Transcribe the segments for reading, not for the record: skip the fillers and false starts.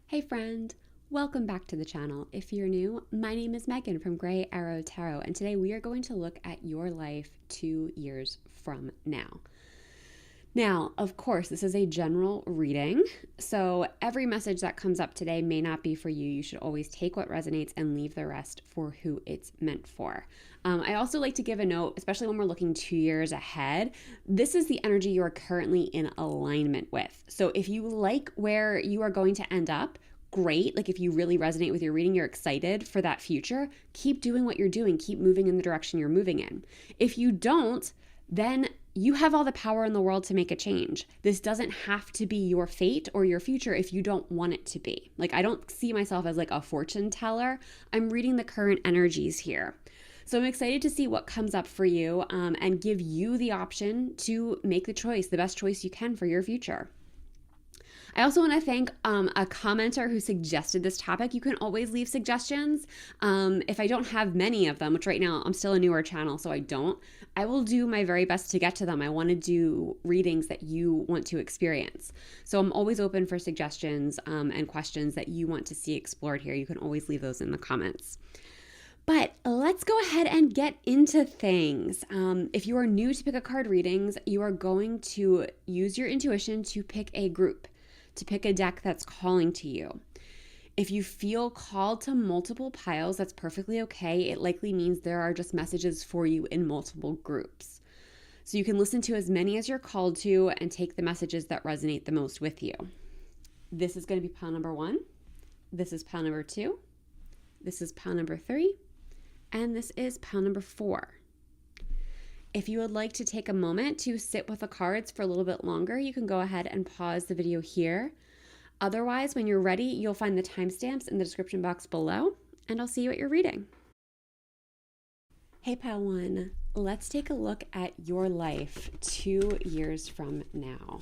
Hey friend, welcome back to the channel. If you're new, my name is Megan from Grey Arrow Tarot, and today we are going to look at your life 2 years from now. Now, of course, this is a general reading, so every message that comes up today may not be for you. You should always take what resonates and leave the rest for who it's meant for. I also like to give a note, especially when we're looking 2 years ahead. This is the energy you are currently in alignment with. So if you like where you are going to end up, great. Like if you really resonate with your reading, you're excited for that future, keep doing what you're doing, keep moving in the direction you're moving in. If you don't, then you have all the power in the world to make a change. This doesn't have to be your fate or your future if you don't want it to be. Like, I don't see myself as like a fortune teller. I'm reading the current energies here. So I'm excited to see what comes up for you and give you the option to make the choice, the best choice you can for your future. I also want to thank a commenter who suggested this topic. You can always leave suggestions. If I don't have many of them, which right now I'm still a newer channel, so I will do my very best to get to them. I want to do readings that you want to experience. So I'm always open for suggestions and questions that you want to see explored here. You can always leave those in the comments. But let's go ahead and get into things. If you are new to pick a card readings, you are going to use your intuition to pick a group, to pick a deck that's calling to you. If you feel called to multiple piles, that's perfectly okay. It likely means there are just messages for you in multiple groups. So you can listen to as many as you're called to and take the messages that resonate the most with you. This is going to be pile number 1. This is pile number 2. This is pile number 3. And this is pile number 4. If you would like to take a moment to sit with the cards for a little bit longer, you can go ahead and pause the video here. Otherwise, when you're ready, you'll find the timestamps in the description box below, and I'll see you at your reading. Hey pile 1, let's take a look at your life 2 years from now.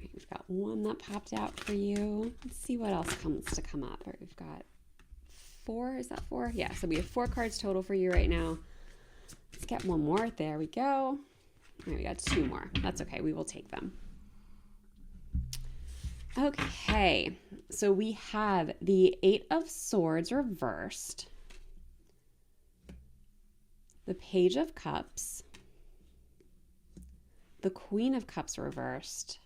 We've got one that popped out for you. Let's see what else comes to come up. We've got 4, is that 4? Yeah, so we have 4 cards total for you right now. Let's get one more. There we go. All right, we got 2 more. That's okay. We will take them. Okay, so we have the 8 of Swords reversed, the Page of Cups, the Queen of Cups reversed,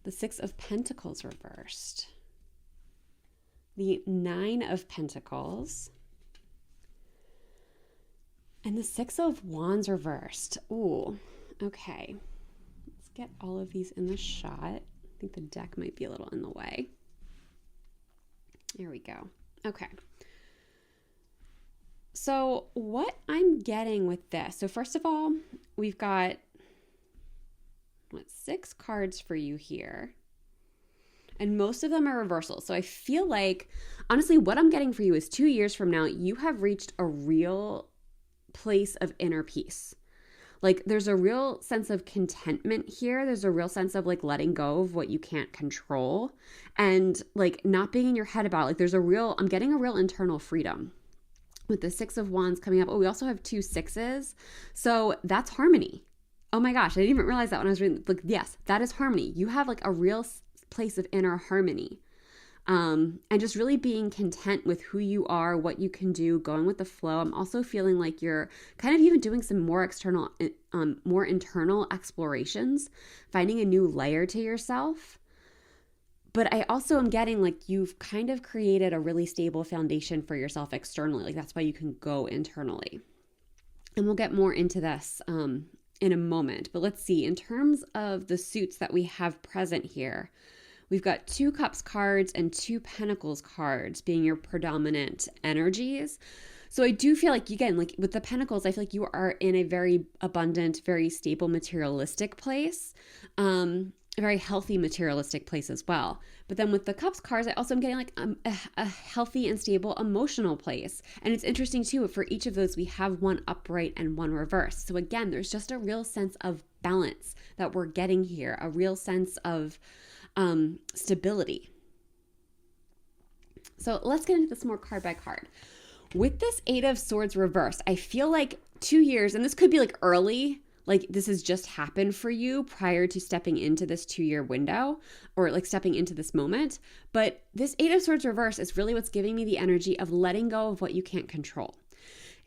the 6 of Pentacles reversed, the 9 of Pentacles, and the 6 of Wands reversed. Ooh, okay. Let's get all of these in the shot. I think the deck might be a little in the way. There we go. Okay. So what I'm getting with this, so first of all, we've got, 6 cards for you here. And most of them are reversals. So I feel like, honestly, what I'm getting for you is 2 years from now, you have reached a real place of inner peace. Like there's a real sense of contentment here. There's a real sense of like letting go of what you can't control and like not being in your head about like I'm getting a real internal freedom with the 6 of Wands coming up. Oh, we also have 2 6s. So that's harmony. Oh my gosh, I didn't even realize that when I was reading. Like, yes, that is harmony. You have like a real place of inner harmony. And just really being content with who you are, what you can do, going with the flow. I'm also feeling like you're kind of even doing some more internal explorations, finding a new layer to yourself. But I also am getting like you've kind of created a really stable foundation for yourself externally. Like that's why you can go internally. And we'll get more into this in a moment. But let's see, in terms of the suits that we have present here, we've got 2 Cups cards and 2 Pentacles cards being your predominant energies. So I do feel like, again, like with the Pentacles, I feel like you are in a very abundant, very stable, materialistic place, a very healthy, materialistic place as well. But then with the Cups cards, I also am getting like a healthy and stable emotional place. And it's interesting too, for each of those, we have one upright and one reversed. So again, there's just a real sense of balance that we're getting here, a real sense of stability. So let's get into this more card by card. With this 8 of Swords reversed, I feel like 2 years, and this could be like early, Like this has just happened for you prior to stepping into this 2-year window, or like stepping into this moment. But this Eight of Swords reverse is really what's giving me the energy of letting go of what you can't control.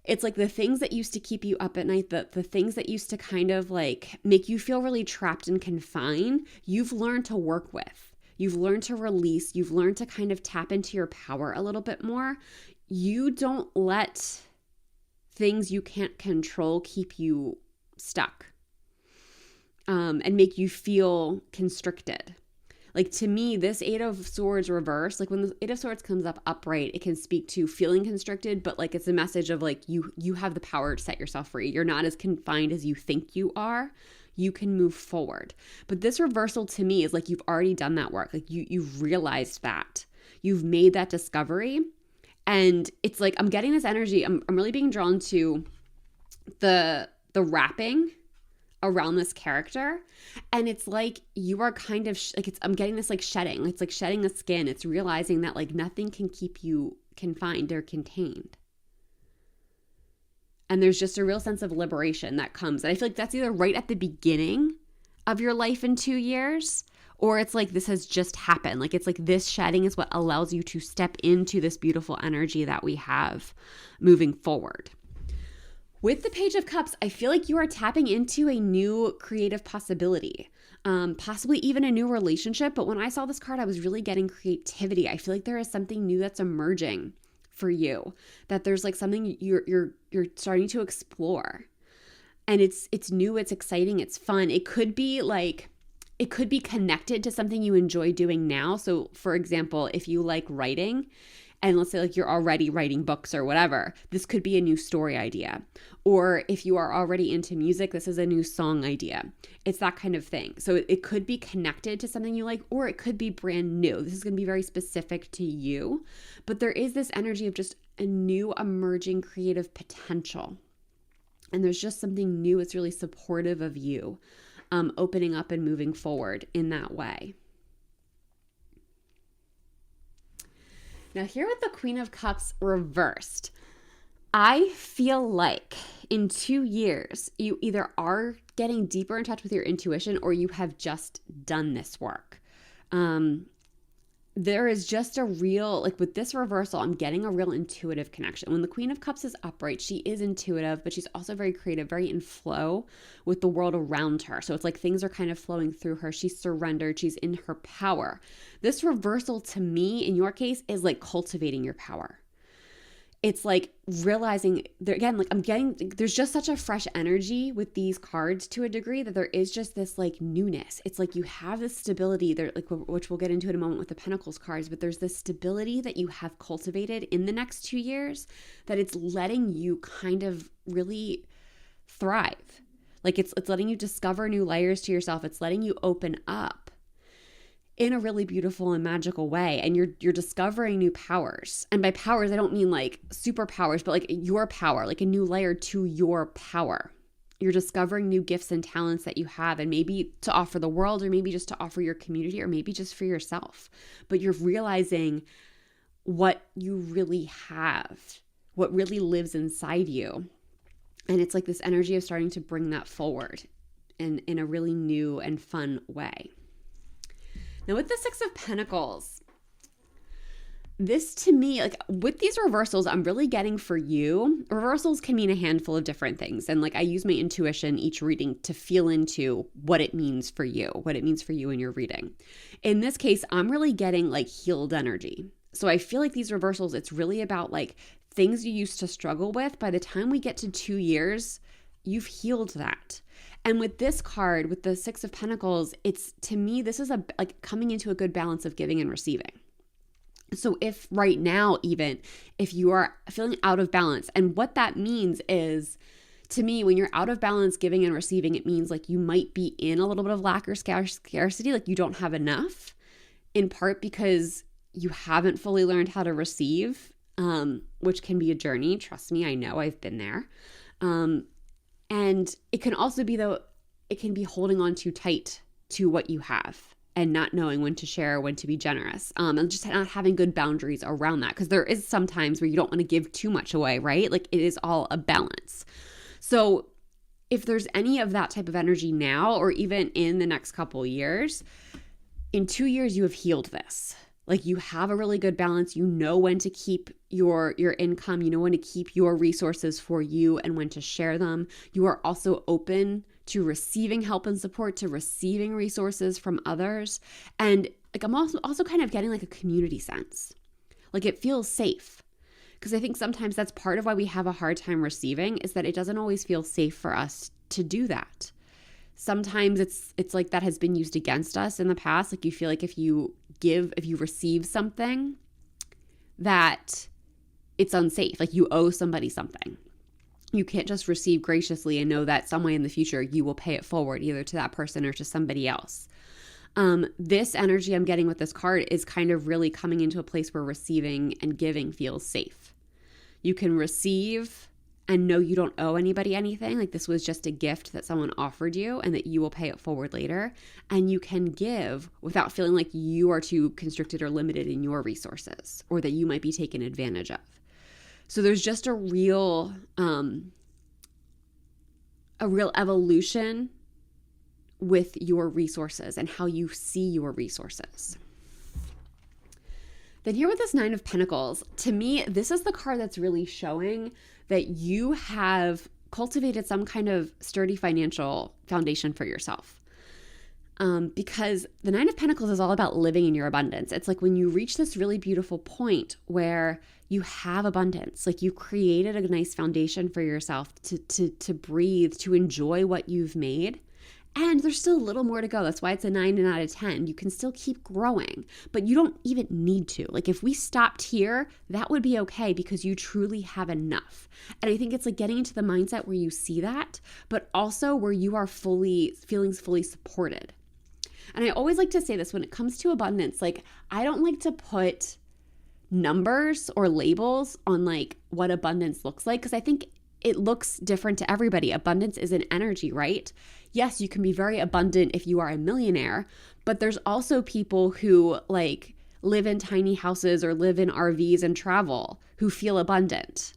It's like the things that used to keep you up at night, the things that used to kind of like make you feel really trapped and confined, you've learned to work with. You've learned to release. You've learned to kind of tap into your power a little bit more. You don't let things you can't control keep you stuck and make you feel constricted. Like to me, this Eight of Swords reverse, like when the Eight of Swords comes up upright, it can speak to feeling constricted, but like it's a message of like you have the power to set yourself free. You're not as confined as you think you are. You can move forward. But this reversal to me is like you've already done that work. Like you've realized that. You've made that discovery. And it's like I'm getting this energy. I'm really being drawn to the wrapping around this character, and it's like you are kind of I'm getting this like shedding. It's like shedding the skin. It's realizing that like nothing can keep you confined or contained, and there's just a real sense of liberation that comes. And I feel like that's either right at the beginning of your life in 2 years, or it's like this has just happened. Like it's like this shedding is what allows you to step into this beautiful energy that we have moving forward. With the Page of Cups, I feel like you are tapping into a new creative possibility, possibly even a new relationship. But when I saw this card, I was really getting creativity. I feel like there is something new that's emerging for you, that there's like something you're starting to explore, and it's new, it's exciting, it's fun. It could be connected to something you enjoy doing now. So, for example, if you like writing, and let's say like you're already writing books or whatever, this could be a new story idea. Or if you are already into music, this is a new song idea. It's that kind of thing. So it could be connected to something you like, or it could be brand new. This is going to be very specific to you. But there is this energy of just a new emerging creative potential. And there's just something new. It's really supportive of you, opening up and moving forward in that way. Now here with the Queen of Cups reversed, I feel like in 2 years, you either are getting deeper in touch with your intuition, or you have just done this work. There is just a real, like with this reversal, I'm getting a real intuitive connection. When the Queen of Cups is upright, she is intuitive, but she's also very creative, very in flow with the world around her. So it's like things are kind of flowing through her. She's surrendered. She's in her power. This reversal to me, in your case, is like cultivating your power. It's like realizing there again, like there's just such a fresh energy with these cards to a degree, that there is just this like newness. It's like you have this stability there, like which we'll get into in a moment with the Pentacles cards, but there's this stability that you have cultivated in the next 2 years that it's letting you kind of really thrive. Like it's letting you discover new layers to yourself. It's letting you open up in a really beautiful and magical way. And you're discovering new powers. And by powers, I don't mean like superpowers, but like your power, like a new layer to your power. You're discovering new gifts and talents that you have, and maybe to offer the world, or maybe just to offer your community, or maybe just for yourself. But you're realizing what you really have, what really lives inside you. And it's like this energy of starting to bring that forward in a really new and fun way. Now with the Six of Pentacles, this to me, like with these reversals, I'm really getting for you, reversals can mean a handful of different things. And like I use my intuition each reading to feel into what it means for you, in your reading. In this case, I'm really getting like healed energy. So I feel like these reversals, it's really about like things you used to struggle with. By the time we get to 2 years, you've healed that. And with this card, with the Six of Pentacles, it's, to me, this is like coming into a good balance of giving and receiving. So if right now, even if you are feeling out of balance, and what that means is, to me, when you're out of balance giving and receiving, it means like you might be in a little bit of lack or scarcity, like you don't have enough, in part because you haven't fully learned how to receive, which can be a journey. Trust me, I know, I've been there. And it can also be, though, it can be holding on too tight to what you have and not knowing when to share, when to be generous, and just not having good boundaries around that. Because there is some times where you don't want to give too much away, right? Like it is all a balance. So if there's any of that type of energy now, or even in the next couple years, in 2 years, you have healed this. Like, you have a really good balance. You know when to keep your income. You know when to keep your resources for you and when to share them. You are also open to receiving help and support, to receiving resources from others. And like, I'm also kind of getting like a community sense. Like, it feels safe. Because I think sometimes that's part of why we have a hard time receiving, is that it doesn't always feel safe for us to do that. Sometimes it's like that has been used against us in the past. Like, you feel like if you receive something, that it's unsafe. Like, you owe somebody something. You can't just receive graciously and know that some way in the future you will pay it forward, either to that person or to somebody else. This energy I'm getting with this card is kind of really coming into a place where receiving and giving feels safe. You can receive and know you don't owe anybody anything. Like, this was just a gift that someone offered you and that you will pay it forward later. And you can give without feeling like you are too constricted or limited in your resources, or that you might be taken advantage of. So there's just a real evolution with your resources and how you see your resources. Then here with this Nine of Pentacles, to me, this is the card that's really showing that you have cultivated some kind of sturdy financial foundation for yourself. Because the Nine of Pentacles is all about living in your abundance. It's like when you reach this really beautiful point where you have abundance, like you created a nice foundation for yourself to breathe, to enjoy what you've made. And there's still a little more to go. That's why it's a 9 out of 10. You can still keep growing, but you don't even need to. Like, if we stopped here, that would be okay, because you truly have enough. And I think it's like getting into the mindset where you see that, but also where you are feeling fully supported. And I always like to say this when it comes to abundance, like, I don't like to put numbers or labels on like what abundance looks like, because I think it looks different to everybody. Abundance is an energy, right? Yes, you can be very abundant if you are a millionaire, but there's also people who like live in tiny houses or live in RVs and travel who feel abundant,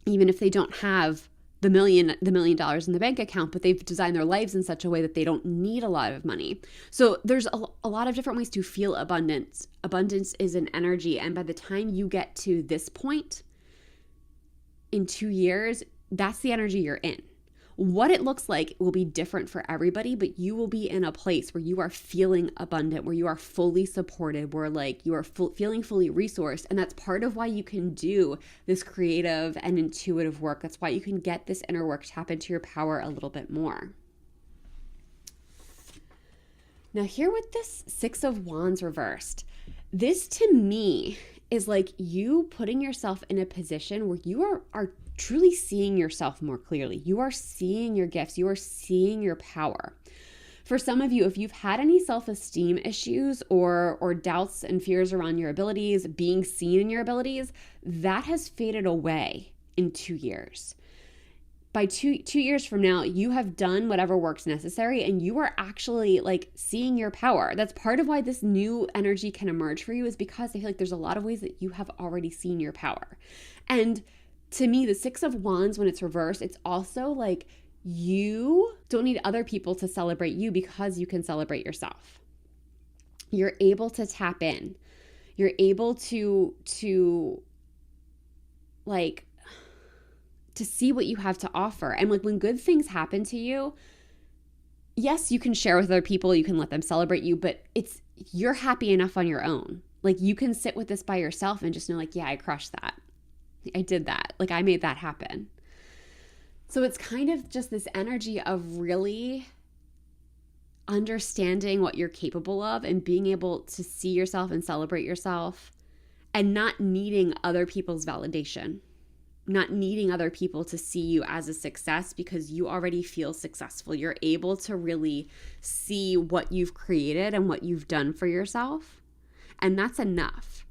even if they don't have the $1 million in the bank account, but they've designed their lives in such a way that they don't need a lot of money. So there's a lot of different ways to feel abundance. Abundance is an energy, and by the time you get to this point in 2 years, that's the energy you're in. What it looks like will be different for everybody, but you will be in a place where you are feeling abundant, where you are fully supported, where like you are feeling fully resourced. And that's part of why you can do this creative and intuitive work. That's why you can get this inner work, tap into your power a little bit more. Now here with this Six of Wands reversed, this to me is like you putting yourself in a position where you are truly seeing yourself more clearly. You are seeing your gifts. You are seeing your power. For some of you, if you've had any self-esteem issues or doubts and fears around your abilities, being seen in your abilities, that has faded away in 2 years. By two years from now, you have done whatever work's necessary and you are actually like seeing your power. That's part of why this new energy can emerge for you, is because I feel like there's a lot of ways that you have already seen your power. And to me, the Six of Wands, when it's reversed, it's also like you don't need other people to celebrate you because you can celebrate yourself. You're able to tap in. You're able to see what you have to offer. And like when good things happen to you, yes, you can share with other people, you can let them celebrate you, but you're happy enough on your own. Like you can sit with this by yourself and just know like, yeah, I crushed that. I did that. Like I made that happen. So it's kind of just this energy of really understanding what you're capable of and being able to see yourself and celebrate yourself and not needing other people's validation, not needing other people to see you as a success because you already feel successful. You're able to really see what you've created and what you've done for yourself. And that's enough.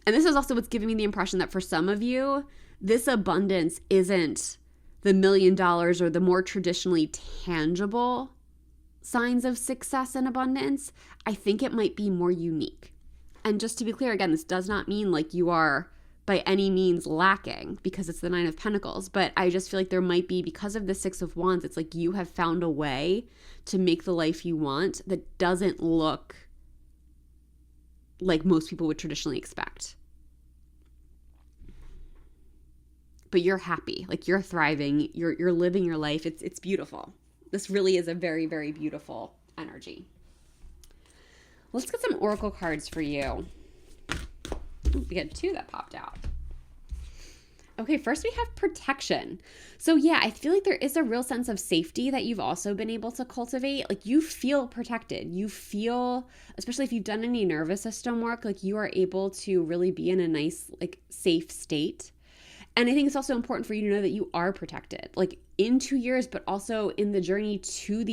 And this is also what's giving me the impression that for some of you, this abundance isn't the $1 million or the more traditionally tangible signs of success and abundance. I think it might be more unique. And just to be clear, again, this does not mean like you are by any means lacking because it's the Nine of Pentacles, but I just feel like there might be, because of the Six of Wands, it's like you have found a way to make the life you want that doesn't look like most people would traditionally expect. But you're happy, like you're thriving, you're living your life. It's beautiful. This really is a very, very beautiful energy. Let's get some oracle cards for you. Ooh, we had 2 that popped out. Okay, first we have protection. So yeah, I feel like there is a real sense of safety that you've also been able to cultivate. Like you feel protected. You feel, especially if you've done any nervous system work, like you are able to really be in a nice, like safe state. And I think it's also important for you to know that you are protected, like in 2 years, but also in the journey to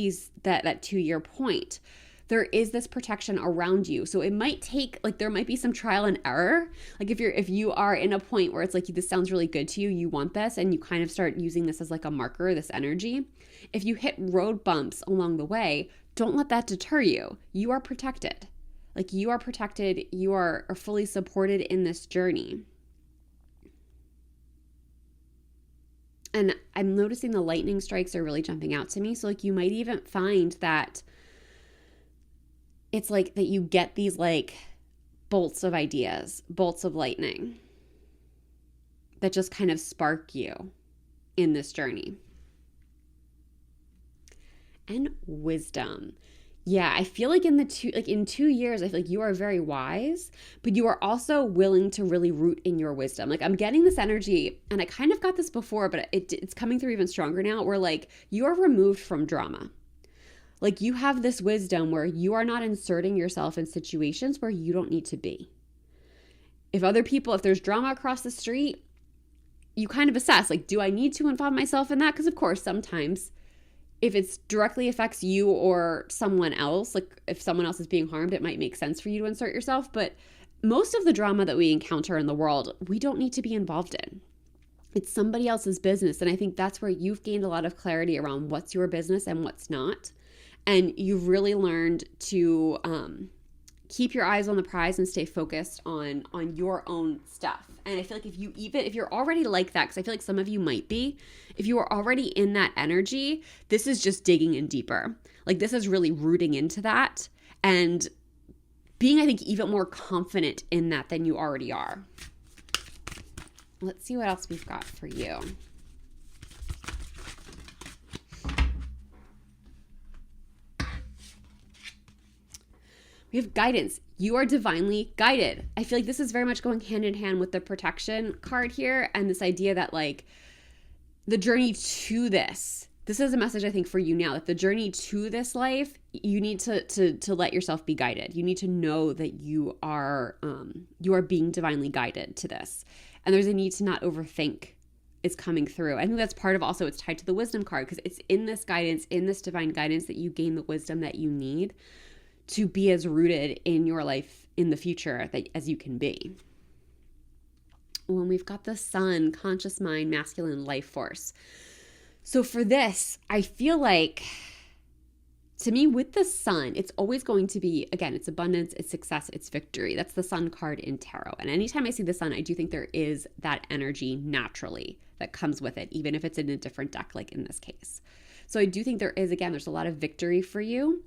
that 2-year point. There is this protection around you. So it might take, like there might be some trial and error. Like if you are in a point where it's like, this sounds really good to you, you want this, and you kind of start using this as like a marker, this energy. If you hit road bumps along the way, don't let that deter you. You are protected. Like you are protected. You are fully supported in this journey. And I'm noticing the lightning strikes are really jumping out to me. So like you might even find that it's like that you get these like bolts of ideas, bolts of lightning that just kind of spark you in this journey. And wisdom. Yeah, I feel like in 2 years, I feel like you are very wise, but you are also willing to really root in your wisdom. Like I'm getting this energy, and I kind of got this before, but it's coming through even stronger now, where like you are removed from drama. Like you have this wisdom where you are not inserting yourself in situations where you don't need to be. If there's drama across the street, you kind of assess, like, do I need to involve myself in that? Because of course, sometimes if it directly affects you or someone else, like if someone else is being harmed, it might make sense for you to insert yourself. But most of the drama that we encounter in the world, we don't need to be involved in. It's somebody else's business. And I think that's where you've gained a lot of clarity around what's your business and what's not. And you've really learned to keep your eyes on the prize and stay focused on your own stuff. And I feel like if you're already like that, because I feel like some of you might be, if you are already in that energy, this is just digging in deeper. Like this is really rooting into that and being, I think, even more confident in that than you already are. Let's see what else we've got for you. We have guidance. You are divinely guided. I feel like this is very much going hand in hand with the protection card here and this idea that like the journey to this is a message I think for you now, that the journey to this life, you need to let yourself be guided. You need to know that you are being divinely guided to this. And there's a need to not overthink is coming through. I think that's part of also it's tied to the wisdom card, because it's in this guidance, in this divine guidance, that you gain the wisdom that you need to be as rooted in your life in the future as you can be. When we've got the sun, conscious mind, masculine life force. So for this, I feel like, to me, with the sun, it's always going to be, again, it's abundance, it's success, it's victory. That's the sun card in tarot. And anytime I see the sun, I do think there is that energy naturally that comes with it, even if it's in a different deck, like in this case. So I do think there's a lot of victory for you.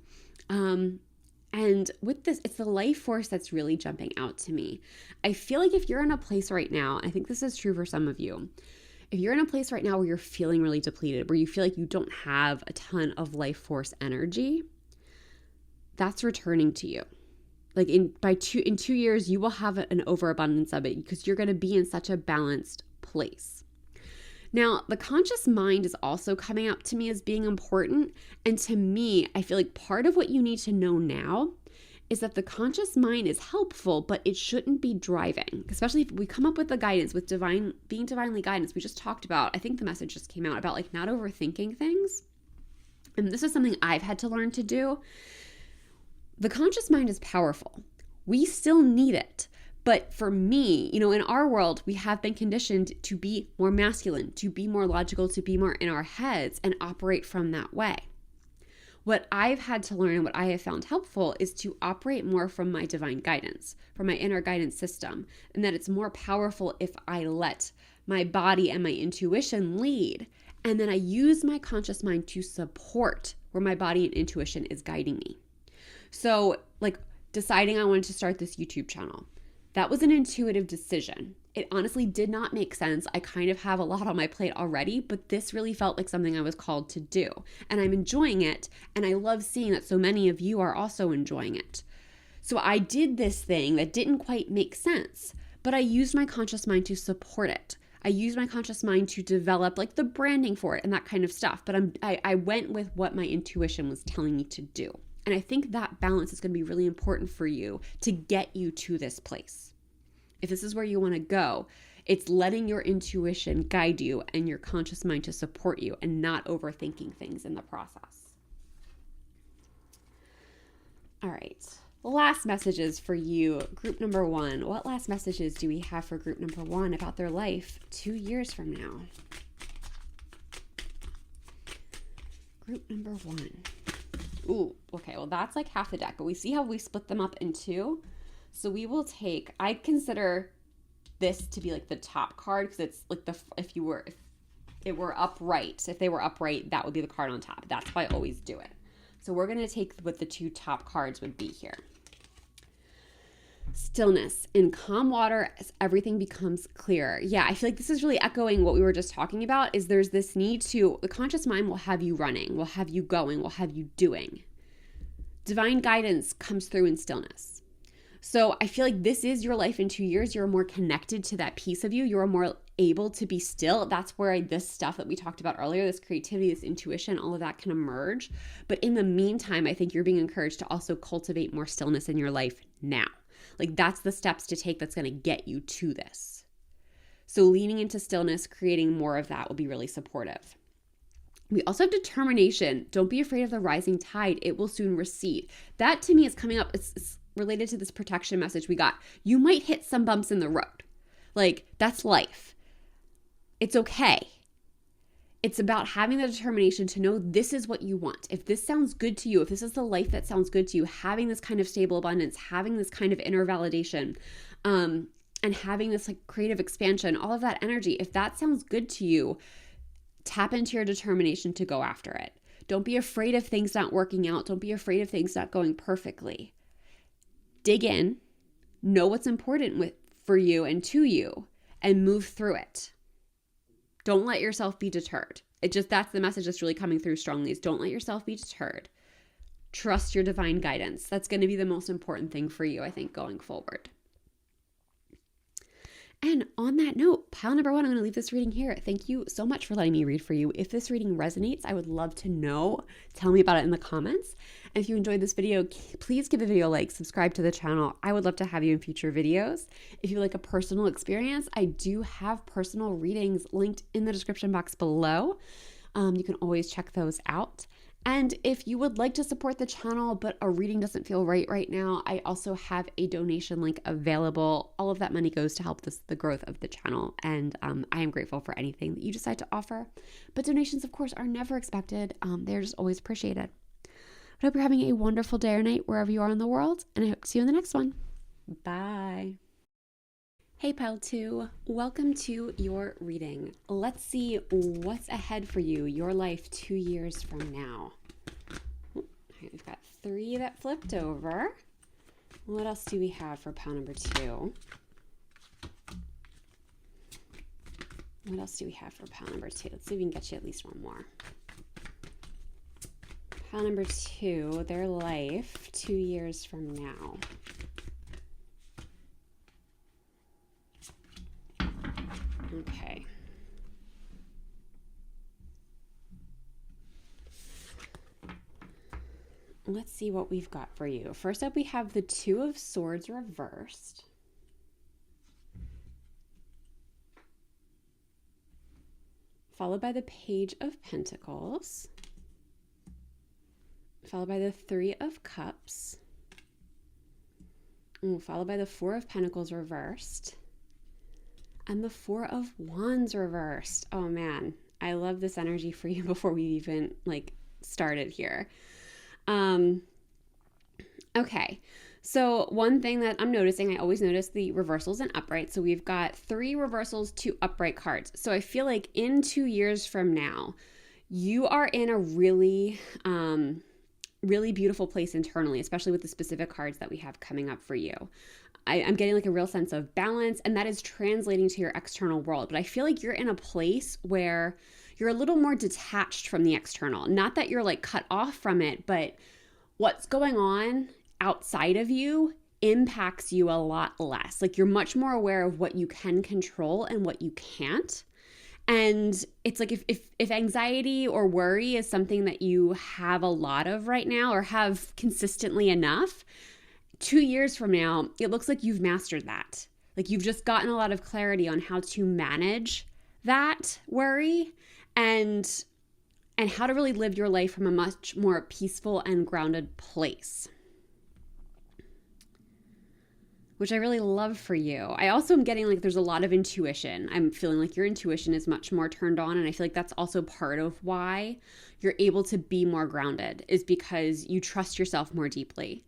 And with this, it's the life force that's really jumping out to me. I feel like if you're in a place right now, I think this is true for some of you, if you're in a place right now where you're feeling really depleted, where you feel like you don't have a ton of life force energy, that's returning to you. Like in 2 years, you will have an overabundance of it because you're going to be in such a balanced place. Now, the conscious mind is also coming up to me as being important. And to me, I feel like part of what you need to know now is that the conscious mind is helpful, but it shouldn't be driving. Especially if we come up with the guidance, with being divinely guidance, we just talked about, I think the message just came out about like not overthinking things. And this is something I've had to learn to do. The conscious mind is powerful. We still need it. But for me, in our world, we have been conditioned to be more masculine, to be more logical, to be more in our heads and operate from that way. What I've had to learn and what I have found helpful is to operate more from my divine guidance, from my inner guidance system, and that it's more powerful if I let my body and my intuition lead. And then I use my conscious mind to support where my body and intuition is guiding me. So, like deciding I wanted to start this YouTube channel, that was an intuitive decision. It honestly did not make sense. I kind of have a lot on my plate already, but this really felt like something I was called to do. And I'm enjoying it. And I love seeing that so many of you are also enjoying it. So I did this thing that didn't quite make sense, but I used my conscious mind to support it. I used my conscious mind to develop like the branding for it and that kind of stuff. But I went with what my intuition was telling me to do. And I think that balance is going to be really important for you to get you to this place. If this is where you want to go, it's letting your intuition guide you and your conscious mind to support you and not overthinking things in the process. All right. Last messages for you, group number 1. What last messages do we have for group number 1 about their life 2 years from now? Group number 1. Ooh, okay. Well, that's like half the deck, but we see how we split them up in 2. So we will take, I consider this to be like the top card because it's like if it were upright, if they were upright, that would be the card on top. That's how I always do it. So we're going to take what the 2 top cards would be here. Stillness. In calm water as everything becomes clearer. Yeah, I feel like this is really echoing what we were just talking about, is there's this need to, the conscious mind will have you running, will have you going, will have you doing. Divine guidance comes through in stillness. So I feel like this is your life in 2 years. You're more connected to that piece of you. You're more able to be still. That's where this stuff that we talked about earlier, this creativity, this intuition, all of that can emerge. But in the meantime, I think you're being encouraged to also cultivate more stillness in your life now. Like that's the steps to take that's going to get you to this. So leaning into stillness, creating more of that will be really supportive. We also have determination. Don't be afraid of the rising tide. It will soon recede. That to me is coming up. It's related to this protection message we got. You might hit some bumps in the road. Like that's life. It's okay. It's about having the determination to know this is what you want. If this sounds good to you, if this is the life that sounds good to you, having this kind of stable abundance, having this kind of inner validation, and having this like creative expansion, all of that energy, if that sounds good to you, tap into your determination to go after it. Don't be afraid of things not working out. Don't be afraid of things not going perfectly. Dig in, know what's important for you and to you, and move through it. Don't let yourself be deterred. That's the message that's really coming through strongly, is don't let yourself be deterred. Trust your divine guidance. That's going to be the most important thing for you, I think, going forward. And on that note, pile number 1, I'm going to leave this reading here. Thank you so much for letting me read for you. If this reading resonates, I would love to know. Tell me about it in the comments. And if you enjoyed this video, please give the video a like, subscribe to the channel. I would love to have you in future videos. If you like a personal experience, I do have personal readings linked in the description box below. You can always check those out. And if you would like to support the channel, but a reading doesn't feel right now, I also have a donation link available. All of that money goes to help the growth of the channel. And I am grateful for anything that you decide to offer. But donations, of course, are never expected. They're just always appreciated. I hope you're having a wonderful day or night wherever you are in the world. And I hope to see you in the next one. Bye. Hey Pile 2, welcome to your reading. Let's see what's ahead for you, your life 2 years from now. Okay, we've got 3 that flipped over. What else do we have for pile number 2? What else do we have for pile number 2? Let's see if we can get you at least one more. Pile number 2, their life 2 years from now. Okay. Let's see what we've got for you. First up, we have the 2 of Swords reversed. Followed by the Page of Pentacles. Followed by the 3 of Cups. Followed by the 4 of Pentacles reversed. And the 4 of Wands reversed. Oh man, I love this energy for you before we even started here. Okay. So one thing that I'm noticing, I always notice the reversals and uprights. So we've got 3 reversals, 2 upright cards. So I feel like in 2 years from now, you are in a really, really beautiful place internally, especially with the specific cards that we have coming up for you. I'm getting like a real sense of balance, and that is translating to your external world. But I feel like you're in a place where you're a little more detached from the external. Not that you're like cut off from it, but what's going on outside of you impacts you a lot less. Like you're much more aware of what you can control and what you can't. And it's like if anxiety or worry is something that you have a lot of right now or have consistently enough, 2 years from now, it looks like you've mastered that. Like you've just gotten a lot of clarity on how to manage that worry and how to really live your life from a much more peaceful and grounded place, which I really love for you. I also am getting like there's a lot of intuition. I'm feeling like your intuition is much more turned on, and I feel like that's also part of why you're able to be more grounded, is because you trust yourself more deeply.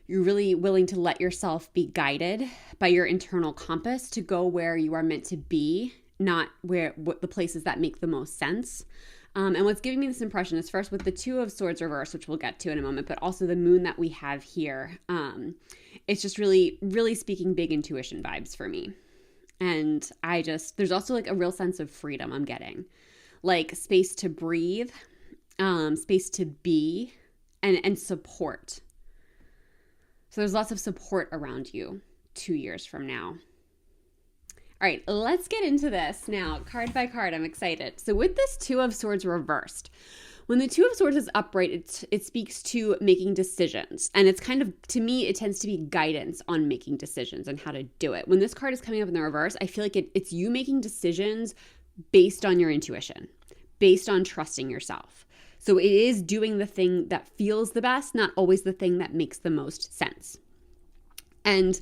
You're really willing to let yourself be guided by your internal compass to go where you are meant to be, not what the places that make the most sense. And what's giving me this impression is first with the 2 of Swords reverse, which we'll get to in a moment, but also the moon that we have here. It's just really, really speaking big intuition vibes for me. And there's also like a real sense of freedom I'm getting, like space to breathe, space to be, and support. So there's lots of support around you 2 years from now. All right, let's get into this now, card by card. I'm excited. So with this 2 of Swords reversed, when the 2 of Swords is upright, it speaks to making decisions. And it's kind of, to me, it tends to be guidance on making decisions and how to do it. When this card is coming up in the reverse, I feel like it's you making decisions based on your intuition, based on trusting yourself. So it is doing the thing that feels the best, not always the thing that makes the most sense. And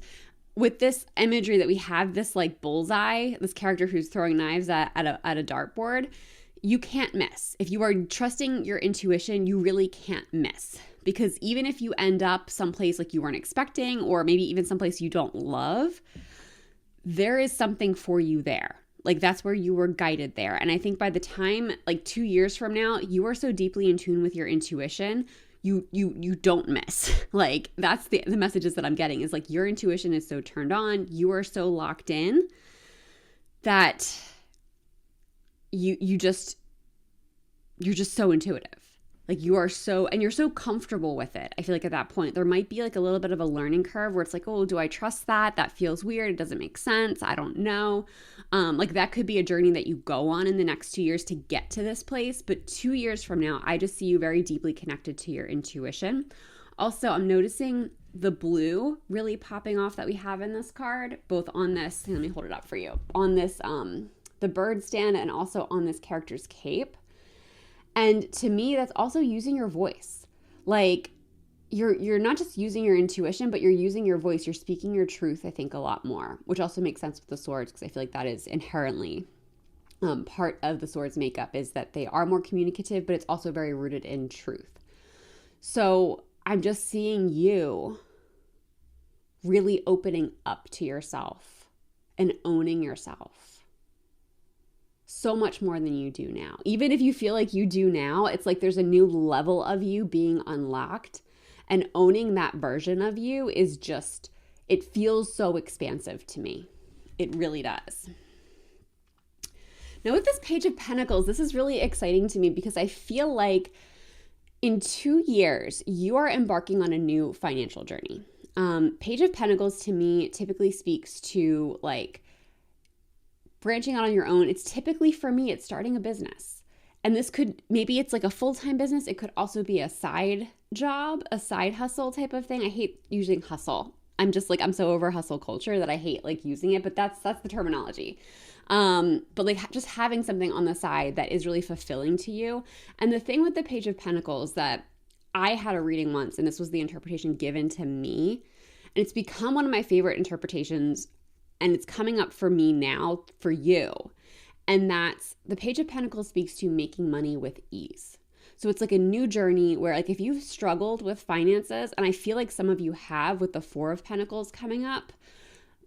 with this imagery that we have, this like bullseye, this character who's throwing knives at a dartboard, you can't miss. If you are trusting your intuition, you really can't miss. Because even if you end up someplace like you weren't expecting, or maybe even someplace you don't love, there is something for you there. Like that's where you were guided there. And I think by the time, like 2 years from now, you are so deeply in tune with your intuition, you don't miss. Like that's the messages that I'm getting is like your intuition is so turned on, you are so locked in that you're just so intuitive. Like you're so comfortable with it. I feel like at that point there might be like a little bit of a learning curve where it's like, oh, do I trust that? That feels weird. It doesn't make sense. I don't know. Like that could be a journey that you go on in the next 2 years to get to this place. But 2 years from now, I just see you very deeply connected to your intuition. Also, I'm noticing the blue really popping off that we have in this card, both on this, let me hold it up for you, on this, the bird stand, and also on this character's cape. And to me, that's also using your voice. Like you're not just using your intuition, but you're using your voice. You're speaking your truth, I think, a lot more, which also makes sense with the swords because I feel like that is inherently part of the swords makeup, is that they are more communicative, but it's also very rooted in truth. So I'm just seeing you really opening up to yourself and owning yourself so much more than you do now. Even if you feel like you do now, it's like there's a new level of you being unlocked, and owning that version of you is just, it feels so expansive to me. It really does. Now with this Page of Pentacles, this is really exciting to me because I feel like in 2 years, you are embarking on a new financial journey. Page of Pentacles to me typically speaks to like branching out on your own. It's typically, for me, it's starting a business. And this could, maybe it's like a full-time business. It could also be a side job, a side hustle type of thing. I hate using hustle. I'm just like, I'm so over hustle culture that I hate like using it, but that's the terminology. But like just having something on the side that is really fulfilling to you. And the thing with the Page of Pentacles that I had a reading once, and this was the interpretation given to me, and it's become one of my favorite interpretations, and it's coming up for me now for you. And that's the Page of Pentacles speaks to making money with ease. So it's like a new journey where, like, if you've struggled with finances, and I feel like some of you have with the Four of Pentacles coming up,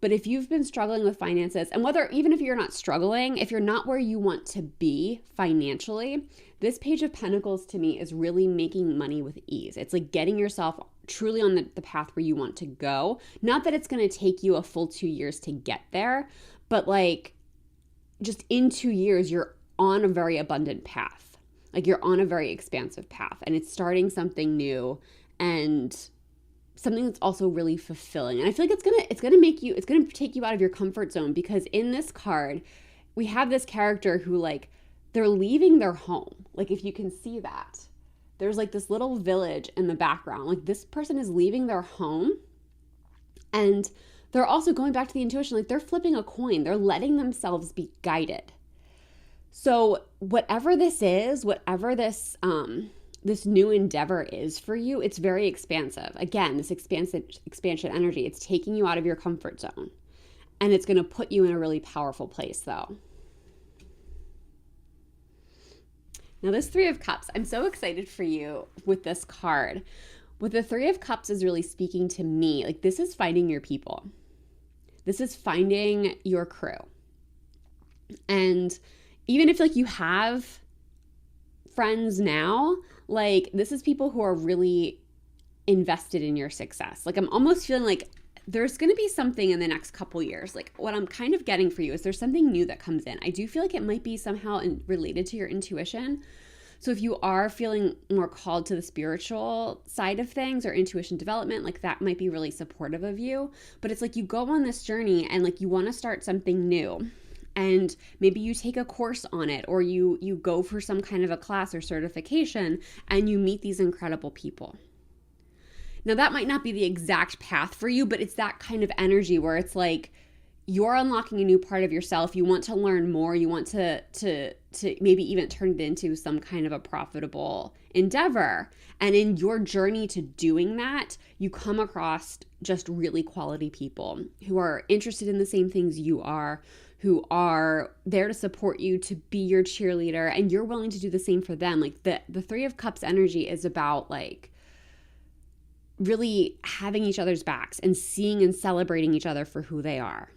but if you've been struggling with finances, and even if you're not struggling, if you're not where you want to be financially, this Page of Pentacles to me is really making money with ease. It's like getting yourself truly on the path where you want to go. Not that it's going to take you a full 2 years to get there, but like just in 2 years, you're on a very abundant path. Like you're on a very expansive path, and it's starting something new and something that's also really fulfilling. And I feel like it's gonna take you out of your comfort zone, because in this card, we have this character who, like, they're leaving their home. Like, if you can see that, there's like this little village in the background. Like, this person is leaving their home, and they're also going back to the intuition. Like, they're flipping a coin. They're letting themselves be guided. So whatever this is, whatever this new endeavor is for you, it's very expansive. Again, this expansion energy, it's taking you out of your comfort zone, and it's going to put you in a really powerful place, though. Now, this Three of Cups, I'm so excited for you with this card. With the Three of Cups is really speaking to me. Like, this is finding your people. This is finding your crew. And even if, like, you have friends now, like, this is people who are really invested in your success. Like, I'm almost feeling like there's going to be something in the next couple years. Like, what I'm kind of getting for you is there's something new that comes in. I do feel like it might be somehow related to your intuition. So if you are feeling more called to the spiritual side of things or intuition development, like, that might be really supportive of you. But it's like you go on this journey and, like, you want to start something new. And maybe you take a course on it, or you go for some kind of a class or certification, and you meet these incredible people. Now, that might not be the exact path for you, but it's that kind of energy where it's like you're unlocking a new part of yourself. You want to learn more. You want to maybe even turn it into some kind of a profitable endeavor. And in your journey to doing that, you come across just really quality people who are interested in the same things you are, who are there to support you, to be your cheerleader, and you're willing to do the same for them. Like, the Three of Cups energy is about, like, really having each other's backs and seeing and celebrating each other for who they are.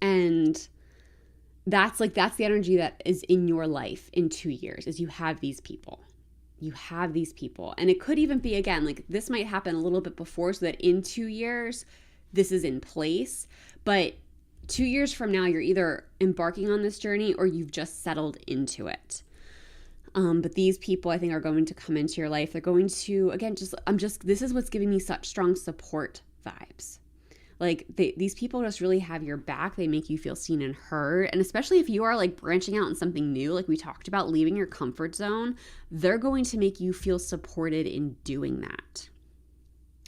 And that's the energy that is in your life in 2 years, is you have these people. You have these people. And it could even be, again, like, this might happen a little bit before, so that in 2 years, this is in place. But 2 years from now, you're either embarking on this journey or you've just settled into it. But these people, I think, are going to come into your life. They're going to, again, this is what's giving me such strong support vibes. Like, these people just really have your back. They make you feel seen and heard. And especially if you are, like, branching out in something new, like we talked about, leaving your comfort zone, they're going to make you feel supported in doing that.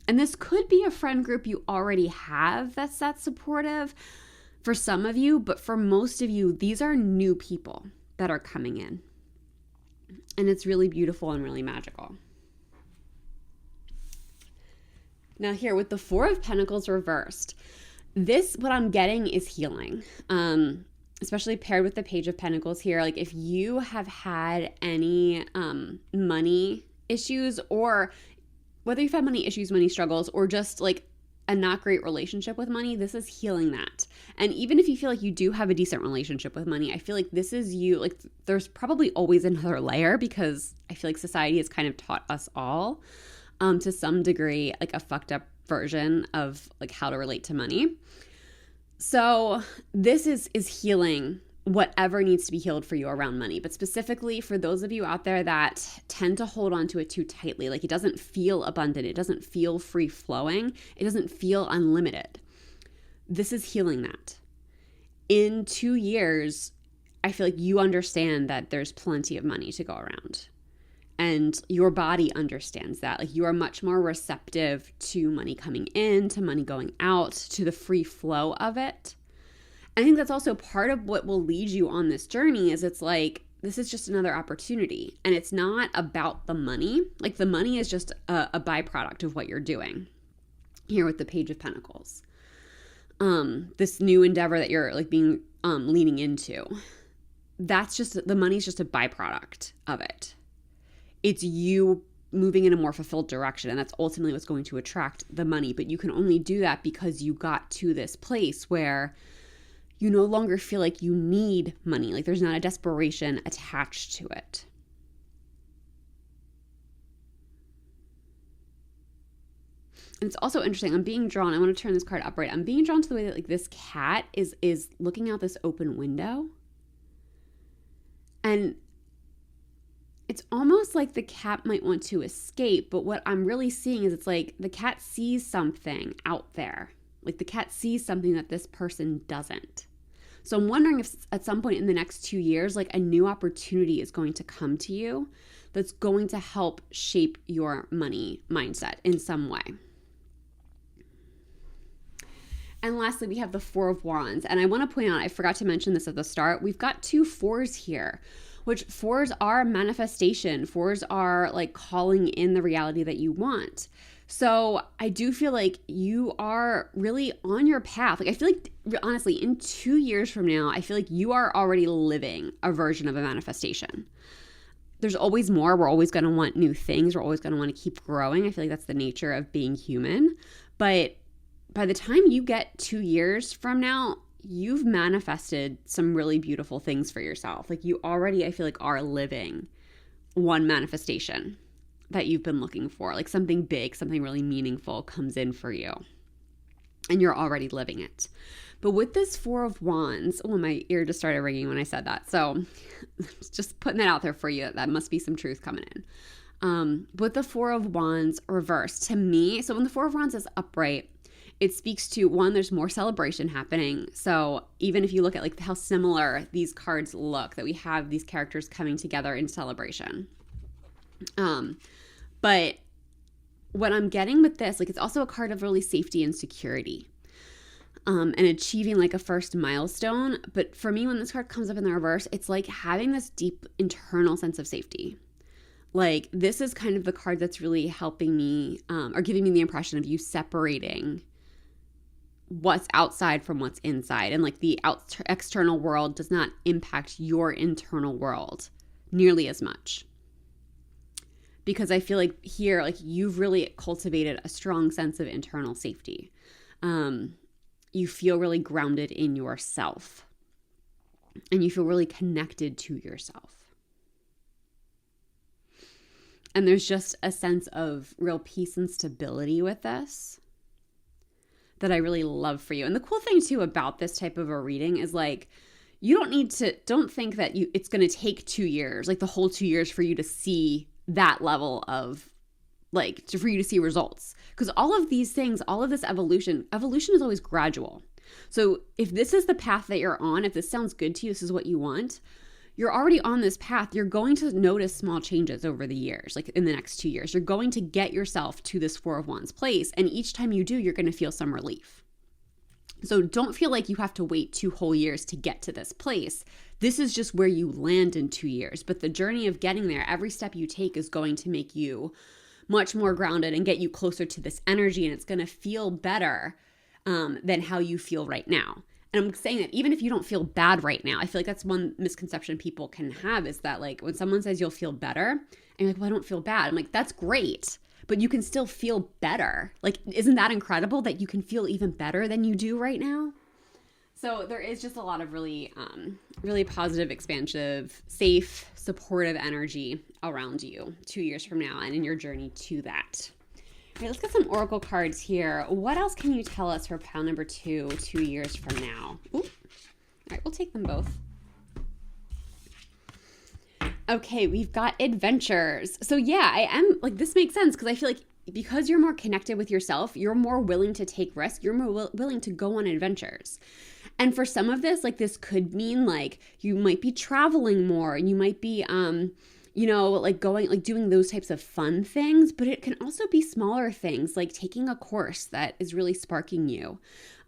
And this could be a friend group you already have that's that supportive for some of you, but for most of you, these are new people that are coming in. And it's really beautiful and really magical. Now, here with the Four of Pentacles reversed, what I'm getting is healing, especially paired with the Page of Pentacles here. Like, if you have had any money issues, or whether you've had money issues, money struggles, or just like a not great relationship with money, this is healing that. And even if you feel like you do have a decent relationship with money, I feel like this is you. Like, there's probably always another layer, because I feel like society has kind of taught us all to some degree, like, a fucked up version of, like, how to relate to money. So this is healing whatever needs to be healed for you around money. But specifically for those of you out there that tend to hold on to it too tightly, like, it doesn't feel abundant, it doesn't feel free flowing, it doesn't feel unlimited. This is healing that. In 2 years, I feel like you understand that there's plenty of money to go around. And your body understands that. Like, you are much more receptive to money coming in, to money going out, to the free flow of it. I think that's also part of what will lead you on this journey, is it's like, this is just another opportunity. And it's not about the money. Like, the money is just a byproduct of what you're doing here with the Page of Pentacles. This new endeavor that you're, like, leaning into. that's just, the money's just a byproduct of it. It's you moving in a more fulfilled direction, and that's ultimately what's going to attract the money. But you can only do that because you got to this place where you no longer feel like you need money. Like there's not a desperation attached to it. And it's also interesting. I'm being drawn. I want to turn this card upright. I'm being drawn to the way that like this cat is looking out this open window. And it's almost like the cat might want to escape, but what I'm really seeing is it's like the cat sees something out there. Like the cat sees something that this person doesn't. So I'm wondering if at some point in the next 2 years, like a new opportunity is going to come to you that's going to help shape your money mindset in some way. And lastly, we have the Four of Wands. And I want to point out, I forgot to mention this at the start, we've got 2 fours here, which fours are manifestation. Fours are like calling in the reality that you want. So I do feel like you are really on your path. Like I feel like, honestly, in 2 years from now, I feel like you are already living a version of a manifestation. There's always more. We're always going to want new things. We're always going to want to keep growing. I feel like that's the nature of being human. But by the time you get 2 years from now, you've manifested some really beautiful things for yourself. Like you already, I feel like, are living one manifestation that you've been looking for. Like something big, something really meaningful comes in for you. And you're already living it. But with this Four of Wands, oh, my ear just started ringing when I said that. So just putting that out there for you. That must be some truth coming in. With the Four of Wands reversed, to me, so when the Four of Wands is upright, it speaks to, one, there's more celebration happening. So even if you look at like how similar these cards look, that we have these characters coming together in celebration. But what I'm getting with this, like it's also a card of really safety and security. And achieving like a first milestone. But for me, when this card comes up in the reverse, it's like having this deep internal sense of safety. Like this is kind of the card that's really helping me, or giving me the impression of you separating what's outside from what's inside. And like the external world does not impact your internal world nearly as much. Because I feel like here, like you've really cultivated a strong sense of internal safety. You feel really grounded in yourself. And you feel really connected to yourself. And there's just a sense of real peace and stability with this that I really love for you. And the cool thing too about this type of a reading is like, you don't think that it's going to take 2 years, like the whole 2 years for you to see that level of like, for you to see results. Because all of these things, all of this evolution is always gradual. So if this is the path that you're on, if this sounds good to you, this is what you want, you're already on this path. You're going to notice small changes over the years, like in the next 2 years. You're going to get yourself to this Four of Wands place. And each time you do, you're going to feel some relief. So don't feel like you have to wait 2 whole years to get to this place. This is just where you land in 2 years. But the journey of getting there, every step you take is going to make you much more grounded and get you closer to this energy. And it's going to feel better than how you feel right now. And I'm saying that even if you don't feel bad right now, I feel like that's one misconception people can have, is that like when someone says you'll feel better, and you're like, well, I don't feel bad. I'm like, that's great, but you can still feel better. Like, isn't that incredible that you can feel even better than you do right now? So there is just a lot of really, really positive, expansive, safe, supportive energy around you 2 years from now and in your journey to that. All right, let's get some oracle cards here. What else can you tell us for pile number 2, 2 years from now? Ooh. All right, we'll take them both. Okay, we've got adventures. So yeah, I am like, this makes sense because I feel like because you're more connected with yourself, you're more willing to take risks. You're more willing to go on adventures. And for some of this, like this could mean like you might be traveling more. You might be, like going, like doing those types of fun things, but it can also be smaller things like taking a course that is really sparking you.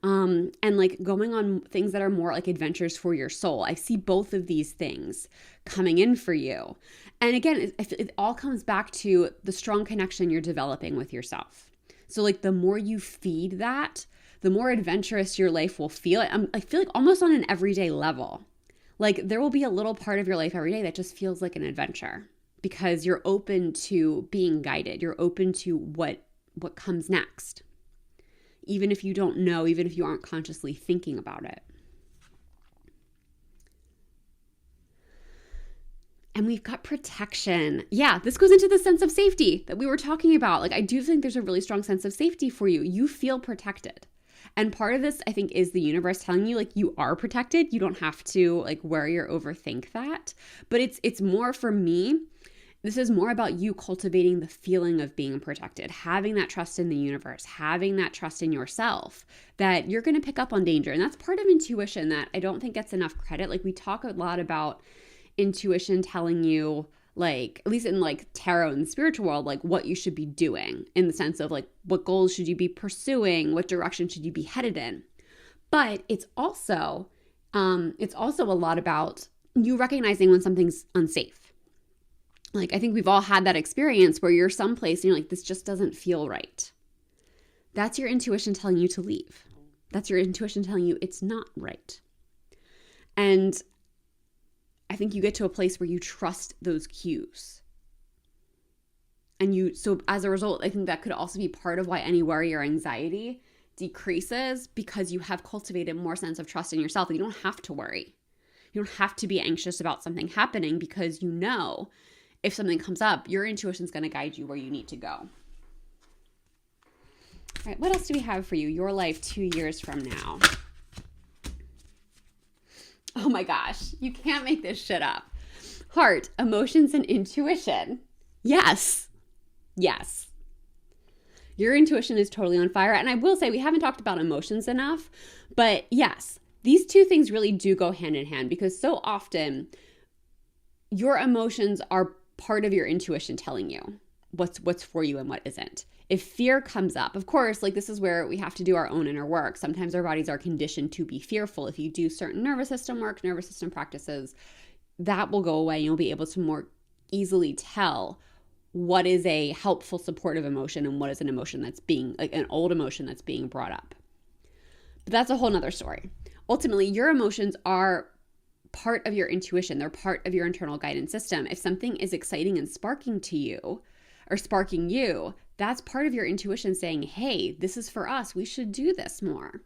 And like going on things that are more like adventures for your soul. I see both of these things coming in for you. And again, it all comes back to the strong connection you're developing with yourself. So like the more you feed that, the more adventurous your life will feel. I feel like almost on an everyday level. Like there will be a little part of your life every day that just feels like an adventure because you're open to being guided. You're open to what comes next. Even if you don't know, even if you aren't consciously thinking about it. And we've got protection. Yeah, this goes into the sense of safety that we were talking about. Like I do think there's a really strong sense of safety for you. You feel protected. And part of this, I think, is the universe telling you like you are protected. You don't have to like worry or overthink that. But it's more for me. This is more about you cultivating the feeling of being protected, having that trust in the universe, having that trust in yourself that you're going to pick up on danger. And that's part of intuition that I don't think gets enough credit. Like we talk a lot about intuition telling you, like, at least in like tarot and the spiritual world, like what you should be doing in the sense of like what goals should you be pursuing, what direction should you be headed in. But it's also a lot about you recognizing when something's unsafe. Like I think we've all had that experience where you're someplace and you're like, this just doesn't feel right. That's your intuition telling you to leave. That's your intuition telling you it's not right. And I think you get to a place where you trust those cues. And so as a result, I think that could also be part of why any worry or anxiety decreases because you have cultivated more sense of trust in yourself. You don't have to worry. You don't have to be anxious about something happening because you know if something comes up, your intuition is going to guide you where you need to go. All right, what else do we have for you? Your life 2 years from now. Oh my gosh, you can't make this shit up. Heart, emotions, and intuition. Yes. Yes. Your intuition is totally on fire. And I will say we haven't talked about emotions enough, but yes, these two things really do go hand in hand because so often your emotions are part of your intuition telling you what's for you and what isn't. If fear comes up, of course, like this is where we have to do our own inner work. Sometimes our bodies are conditioned to be fearful. If you do certain nervous system work, nervous system practices, that will go away and you'll be able to more easily tell what is a helpful, supportive emotion and what is an emotion that's being, like an old emotion that's being brought up. But that's a whole nother story. Ultimately, your emotions are part of your intuition. They're part of your internal guidance system. If something is exciting and sparking to you or sparking you, that's part of your intuition saying, hey, this is for us. We should do this more.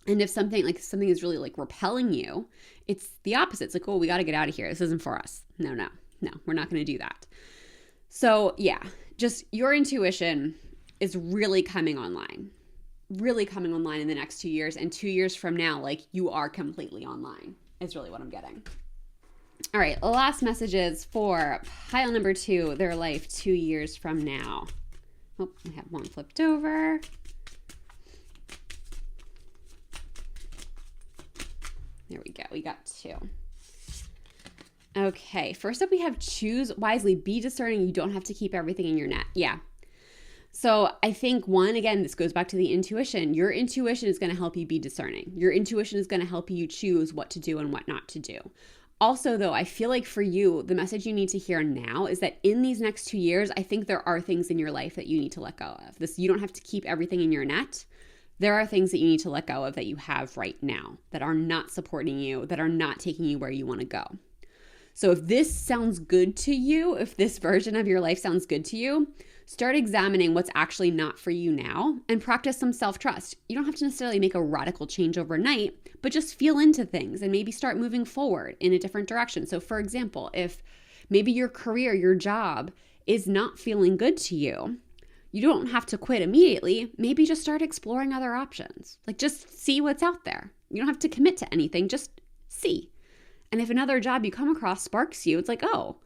And if something is really like repelling you, it's the opposite. It's like, oh, we got to get out of here. This isn't for us. No, we're not going to do that. So yeah, just your intuition is really coming online in the next 2 years. And 2 years from now, like you are completely online is really what I'm getting. All right, last messages for pile number 2, their life 2 years from now. Oh, I have one flipped over. There we go. We got 2. Okay, first up we have choose wisely. Be discerning. You don't have to keep everything in your net. Yeah. So I think one, again, this goes back to the intuition. Your intuition is going to help you be discerning. Your intuition is going to help you choose what to do and what not to do. Also, though, I feel like for you, the message you need to hear now is that in these next 2 years, I think there are things in your life that you need to let go of. You don't have to keep everything in your net. There are things that you need to let go of that you have right now that are not supporting you, that are not taking you where you want to go. So if this sounds good to you, if this version of your life sounds good to you, start examining what's actually not for you now and practice some self-trust. You don't have to necessarily make a radical change overnight, but just feel into things and maybe start moving forward in a different direction. So for example, if maybe your career, your job is not feeling good to you, you don't have to quit immediately. Maybe just start exploring other options. Like just see what's out there. You don't have to commit to anything, just see. And if another job you come across sparks you, it's like, oh,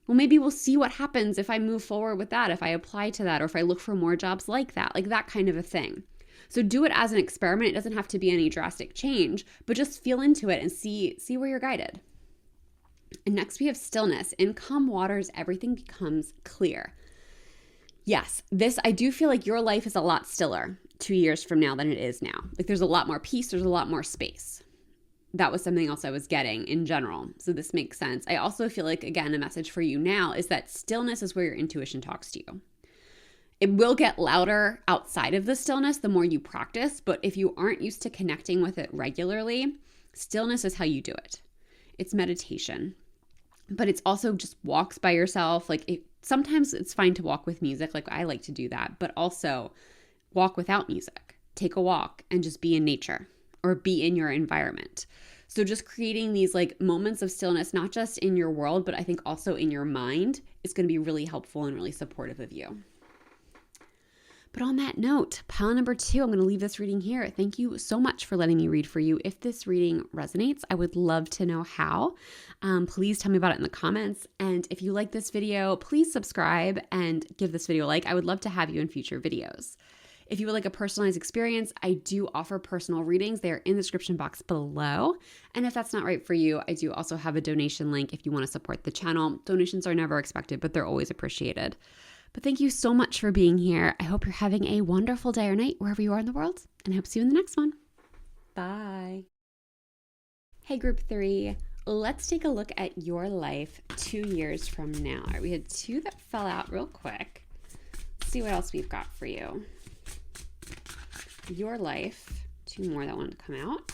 well, maybe we'll see what happens if I move forward with that, if I apply to that, or if I look for more jobs like that kind of a thing. So do it as an experiment. It doesn't have to be any drastic change, but just feel into it and see where you're guided. And next we have stillness. In calm waters, everything becomes clear. Yes, I do feel like your life is a lot stiller 2 years from now than it is now. Like there's a lot more peace, there's a lot more space. That was something else I was getting in general. So this makes sense. I also feel like, again, a message for you now is that stillness is where your intuition talks to you. It will get louder outside of the stillness the more you practice, but if you aren't used to connecting with it regularly, stillness is how you do it. it's meditation, but it's also just walks by yourself. Like sometimes it's fine to walk with music. Like I like to do that, but also walk without music. Take a walk and just be in nature or be in your environment. So just creating these like moments of stillness, not just in your world, but I think also in your mind, is going to be really helpful and really supportive of you. But on that note, pile number 2, I'm going to leave this reading here. Thank you so much for letting me read for you. If this reading resonates, I would love to know how. Please tell me about it in the comments. And if you like this video, please subscribe and give this video a like. I would love to have you in future videos. If you would like a personalized experience, I do offer personal readings. They are in the description box below. And if that's not right for you, I do also have a donation link if you want to support the channel. Donations are never expected, but they're always appreciated. But thank you so much for being here. I hope you're having a wonderful day or night wherever you are in the world, and I hope to see you in the next one. Bye. Hey, group 3. Let's take a look at your life 2 years from now. All right, we had 2 that fell out real quick. Let's see what else we've got for you. Your life, 2 more that wanted to come out.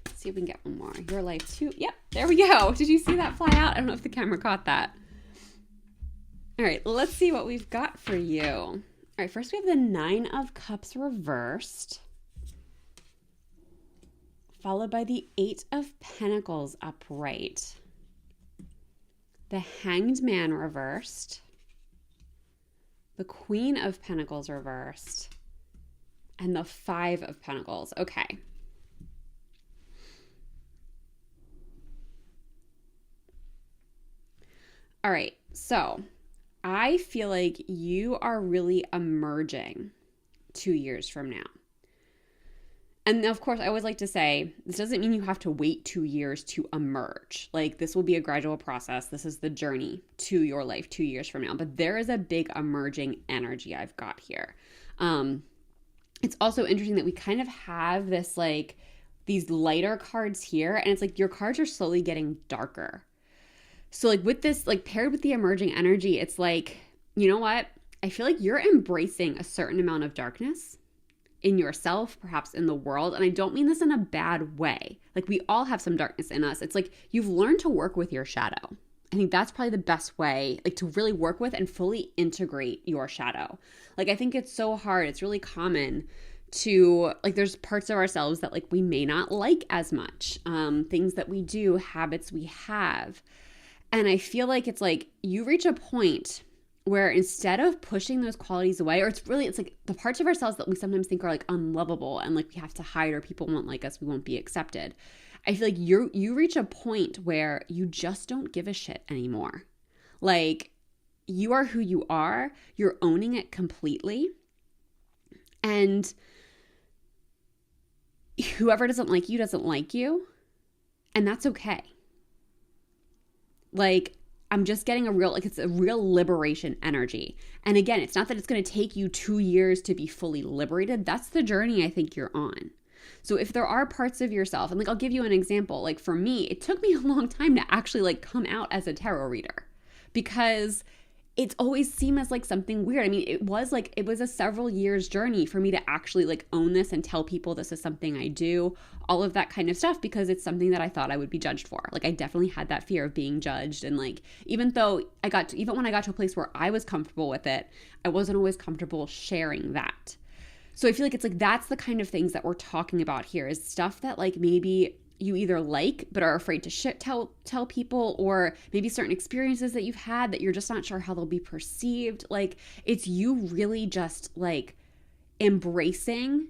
Let's see if we can get one more. Your life 2. Yep, there we go. Did you see that fly out? I don't know if the camera caught that. All right, let's see what we've got for you. All right, first we have the 9 of Cups reversed, followed by the 8 of Pentacles upright, the Hanged Man reversed, the Queen of Pentacles reversed, and the 5 of Pentacles. Okay. All right, so I feel like you are really emerging 2 years from now. And of course, I always like to say, this doesn't mean you have to wait 2 years to emerge. Like, this will be a gradual process. This is the journey to your life 2 years from now. But there is a big emerging energy I've got here. It's also interesting that we kind of have this, like, these lighter cards here. And it's like your cards are slowly getting darker. So like with this, like paired with the emerging energy, it's like, you know what? I feel like you're embracing a certain amount of darkness in yourself, perhaps in the world. And I don't mean this in a bad way. Like we all have some darkness in us. It's like you've learned to work with your shadow. I think that's probably the best way, like to really work with and fully integrate your shadow. Like I think it's so hard. It's really common to like there's parts of ourselves that like we may not like as much. Things that we do, habits we have. And I feel like it's like you reach a point where instead of pushing those qualities away, or it's like the parts of ourselves that we sometimes think are like unlovable and like we have to hide or people won't like us, we won't be accepted. I feel like you reach a point where you just don't give a shit anymore. Like you are who you are, you're owning it completely. And whoever doesn't like you, and that's okay. Like, I'm just getting it's a real liberation energy. And again, it's not that it's going to take you 2 years to be fully liberated. That's the journey I think you're on. So if there are parts of yourself, and like, I'll give you an example. Like for me, it took me a long time to actually like come out as a tarot reader because it's always seemed as like something weird. I mean, it was a several years journey for me to actually like own this and tell people this is something I do, all of that kind of stuff, because it's something that I thought I would be judged for. Like I definitely had that fear of being judged. And like, even when I got to a place where I was comfortable with it, I wasn't always comfortable sharing that. So I feel like it's like, that's the kind of things that we're talking about here is stuff that like maybe you either like but are afraid to tell people, or maybe certain experiences that you've had that you're just not sure how they'll be perceived. Like it's you really just like embracing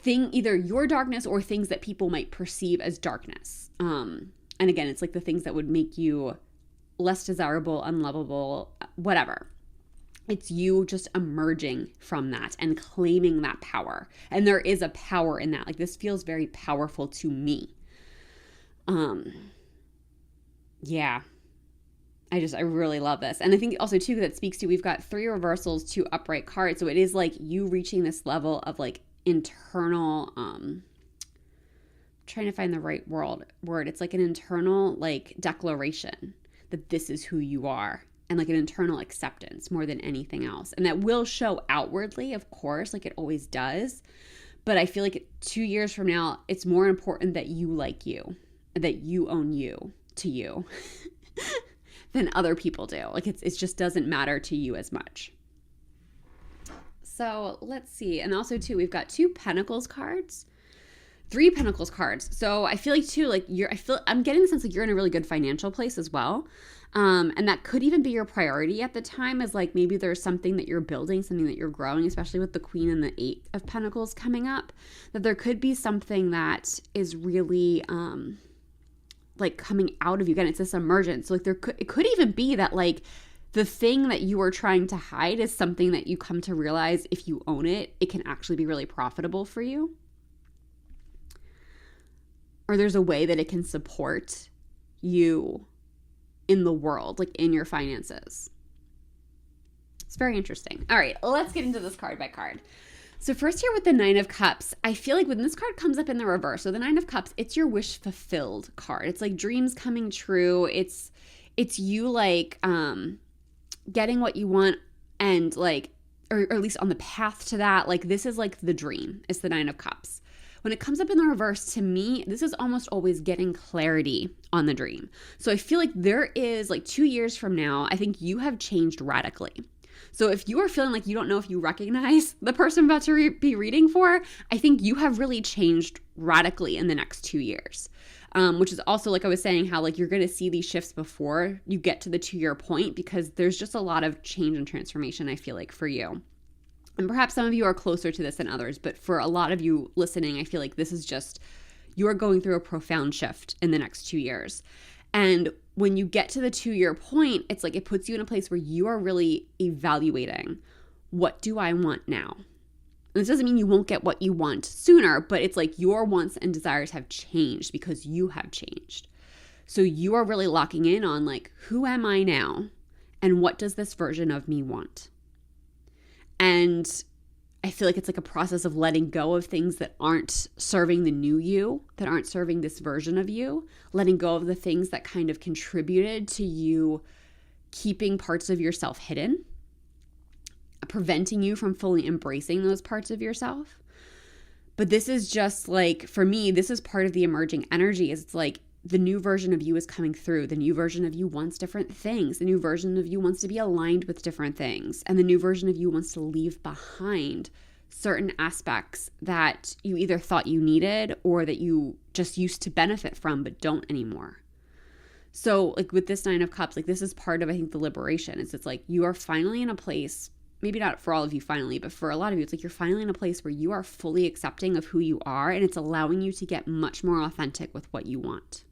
either your darkness or things that people might perceive as darkness. And again, it's like the things that would make you less desirable, unlovable, whatever. It's you just emerging from that and claiming that power. And there is a power in that. Like this feels very powerful to me. Yeah. I really love this. And I think also too, that speaks to, we've got 3 reversals, 2 upright cards. So it is like you reaching this level of like internal, trying to find the right word. It's like an internal like declaration that this is who you are. And like an internal acceptance more than anything else. And that will show outwardly, of course, like it always does. But I feel like 2 years from now, it's more important that you like you that you own you to you than other people do. Like it just doesn't matter to you as much. So let's see. And also too, we've got 2 Pentacles cards, 3 Pentacles cards. So I feel like too, like I'm getting the sense like you're in a really good financial place as well. And that could even be your priority at the time, is like maybe there's something that you're building, something that you're growing, especially with the Queen and the 8 of Pentacles coming up, that there could be something that is really, like coming out of you. Again, it's this emergence. So like it could even be that like the thing that you are trying to hide is something that you come to realize if you own it, it can actually be really profitable for you. Or there's a way that it can support you in the world, like in your finances. It's very interesting. All right, let's get into this card by card. So first here with the 9 of Cups, I feel like when this card comes up in the reverse, so the 9 of Cups, it's your wish fulfilled card. It's like dreams coming true. It's you like getting what you want, and like, or at least on the path to that. Like this is like the dream. It's the 9 of Cups. When it comes up in the reverse, to me, this is almost always getting clarity on the dream. So I feel like there is like 2 years from now, I think you have changed radically. So if you are feeling like you don't know if you recognize the person I'm about to be reading for, I think you have really changed radically in the next 2 years. Which is also, like I was saying, how like you're going to see these shifts before you get to the 2-year point, because there's just a lot of change and transformation, I feel like, for you. And perhaps some of you are closer to this than others, but for a lot of you listening, I feel like this is just, you are going through a profound shift in the next 2 years. And when you get to the 2-year point, it's like it puts you in a place where you are really evaluating, what do I want now? And this doesn't mean you won't get what you want sooner, but it's like your wants and desires have changed because you have changed. So you are really locking in on like, who am I now? And what does this version of me want? And I feel like it's like a process of letting go of things that aren't serving the new you, that aren't serving this version of you, letting go of the things that kind of contributed to you keeping parts of yourself hidden, preventing you from fully embracing those parts of yourself. But this is just like, for me, this is part of the emerging energy. Is it's like the new version of you is coming through. The new version of you wants different things. The new version of you wants to be aligned with different things. And the new version of you wants to leave behind certain aspects that you either thought you needed or that you just used to benefit from but don't anymore. So like with this 9 of Cups, like this is part of, I think, the liberation. It's like you are finally in a place, maybe not for all of you finally, but for a lot of you, it's like you're finally in a place where you are fully accepting of who you are, and it's allowing you to get much more authentic with what you want.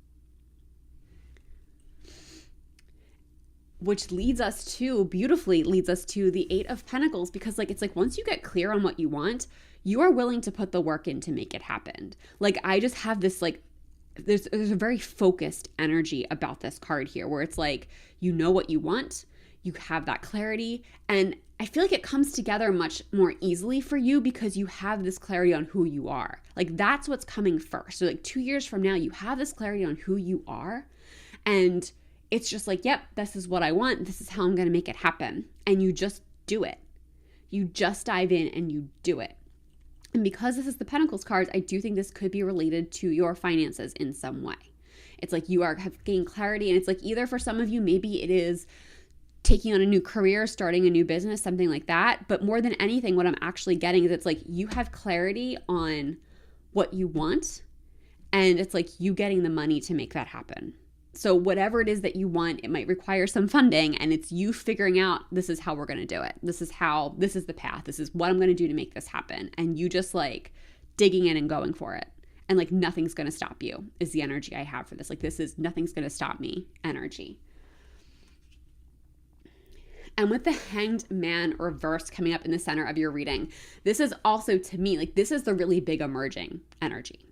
Which beautifully leads us to the 8 of Pentacles, because like, it's like once you get clear on what you want, you are willing to put the work in to make it happen. Like I just have this like, there's a very focused energy about this card here, where it's like, you know what you want, you have that clarity, and I feel like it comes together much more easily for you because you have this clarity on who you are. Like that's what's coming first. So like 2 years from now, you have this clarity on who you are, and it's just like, yep, this is what I want. This is how I'm going to make it happen. And you just do it. You just dive in and you do it. And because this is the Pentacles cards, I do think this could be related to your finances in some way. It's like you have gained clarity, and it's like either for some of you, maybe it is taking on a new career, starting a new business, something like that. But more than anything, what I'm actually getting is it's like you have clarity on what you want, and it's like you getting the money to make that happen. So whatever it is that you want, it might require some funding, and it's you figuring out, this is how we're going to do it. This is the path. This is what I'm going to do to make this happen. And you just like digging in and going for it. And like nothing's going to stop you is the energy I have for this. Like this is nothing's going to stop me energy. And with the Hanged Man reverse coming up in the center of your reading, this is also, to me, like this is the really big emerging energy.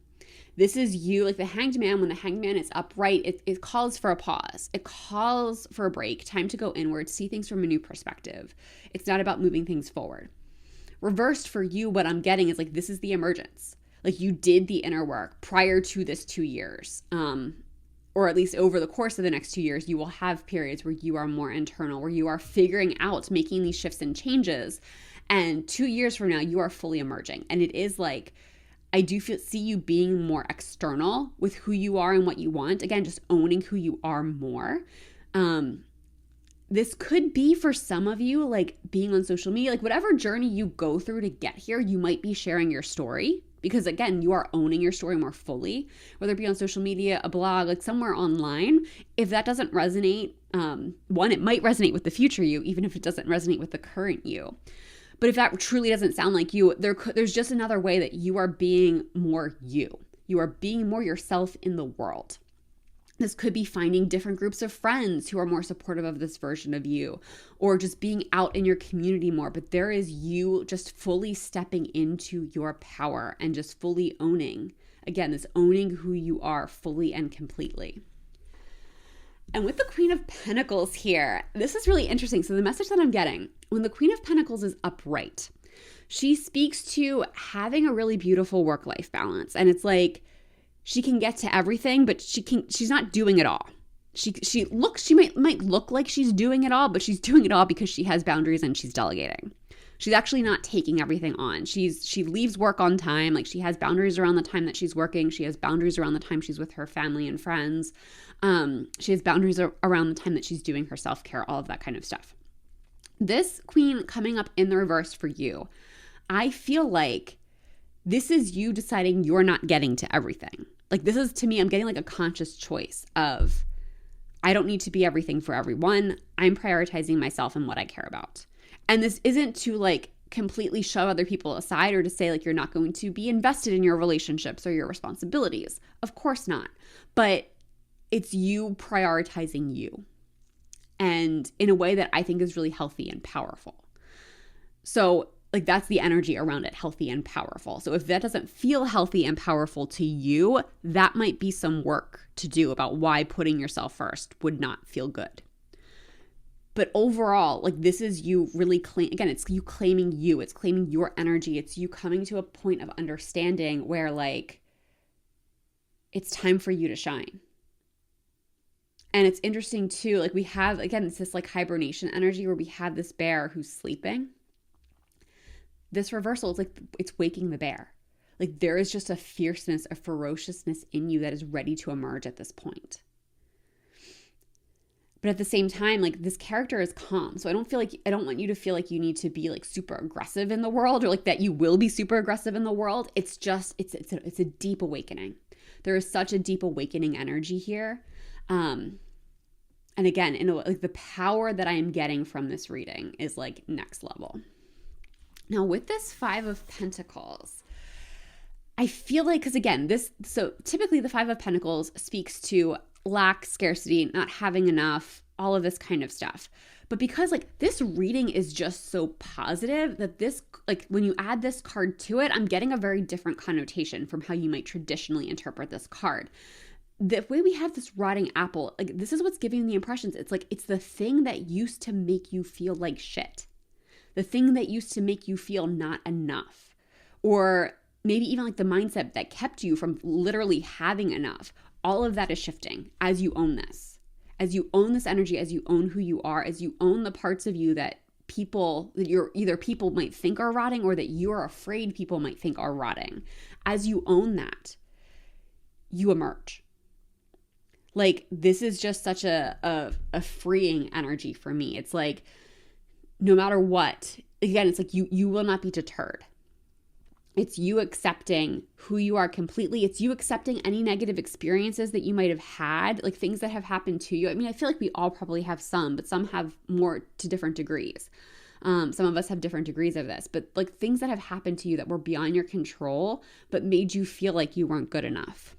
This is you, like the Hanged Man, when the Hanged Man is upright, it calls for a pause. It calls for a break, time to go inward, see things from a new perspective. It's not about moving things forward. Reversed for you, what I'm getting is like, this is the emergence. Like you did the inner work prior to this 2 years. Or at least over the course of the next 2 years, you will have periods where you are more internal, where you are figuring out, making these shifts and changes. And 2 years from now, you are fully emerging. And it is like, I do see you being more external with who you are and what you want. Again, just owning who you are more. This could be for some of you, like being on social media, like whatever journey you go through to get here, you might be sharing your story because again, you are owning your story more fully, whether it be on social media, a blog, like somewhere online. If that doesn't resonate, one, it might resonate with the future you, even if it doesn't resonate with the current you. But if that truly doesn't sound like you, there's just another way that you are being more you. You are being more yourself in the world. This could be finding different groups of friends who are more supportive of this version of you, or just being out in your community more. But there is you just fully stepping into your power and just fully owning, again, this owning who you are fully and completely. And with the Queen of Pentacles here, this is really interesting. So the message that I'm getting, when the Queen of Pentacles is upright, she speaks to having a really beautiful work-life balance. And it's like, she can get to everything, but she's not doing it all. She might look like she's doing it all, but she's doing it all because she has boundaries and she's delegating. She's actually not taking everything on. She leaves work on time. Like she has boundaries around the time that she's working. She has boundaries around the time she's with her family and friends. She has boundaries around the time that she's doing her self-care, all of that kind of stuff. This Queen coming up in the reverse for you, I feel like this is you deciding you're not getting to everything. Like this is, to me, I'm getting like a conscious choice of, I don't need to be everything for everyone. I'm prioritizing myself and what I care about. And this isn't to like completely shove other people aside or to say like you're not going to be invested in your relationships or your responsibilities. Of course not. But it's you prioritizing you. And in a way that I think is really healthy and powerful. So like that's the energy around it, healthy and powerful. So if that doesn't feel healthy and powerful to you, that might be some work to do about why putting yourself first would not feel good. But overall, like this is you really again, it's you claiming you, it's claiming your energy. It's you coming to a point of understanding where like, it's time for you to shine. And it's interesting too, like we have, again, it's this like hibernation energy where we have this bear who's sleeping. This reversal is like, it's waking the bear. Like there is just a fierceness, a ferociousness in you that is ready to emerge at this point. But at the same time, like this character is calm. So I don't want you to feel like you need to be like super aggressive in the world or like that you will be super aggressive in the world. It's just, it's a deep awakening. There is such a deep awakening energy here. And again, like the power that I am getting from this reading is like next level. Now with this Five of Pentacles, I feel like, because again, so typically the Five of Pentacles speaks to lack, scarcity, not having enough, all of this kind of stuff. But because like this reading is just so positive that this, like when you add this card to it, I'm getting a very different connotation from how you might traditionally interpret this card. The way we have this rotting apple, like this is what's giving the impressions. It's like, it's the thing that used to make you feel like shit. The thing that used to make you feel not enough. Or maybe even like the mindset that kept you from literally having enough. All of that is shifting as you own this. As you own this energy, as you own who you are, as you own the parts of you that people might think are rotting or that you're afraid people might think are rotting. As you own that, you emerge. Like this is just such a freeing energy for me. It's like, no matter what, again, it's like you will not be deterred. It's you accepting who you are completely. It's you accepting any negative experiences that you might have had, like things that have happened to you. I mean, I feel like we all probably have some, but some have more to different degrees. Some of us have different degrees of this, but like things that have happened to you that were beyond your control, but made you feel like you weren't good enough.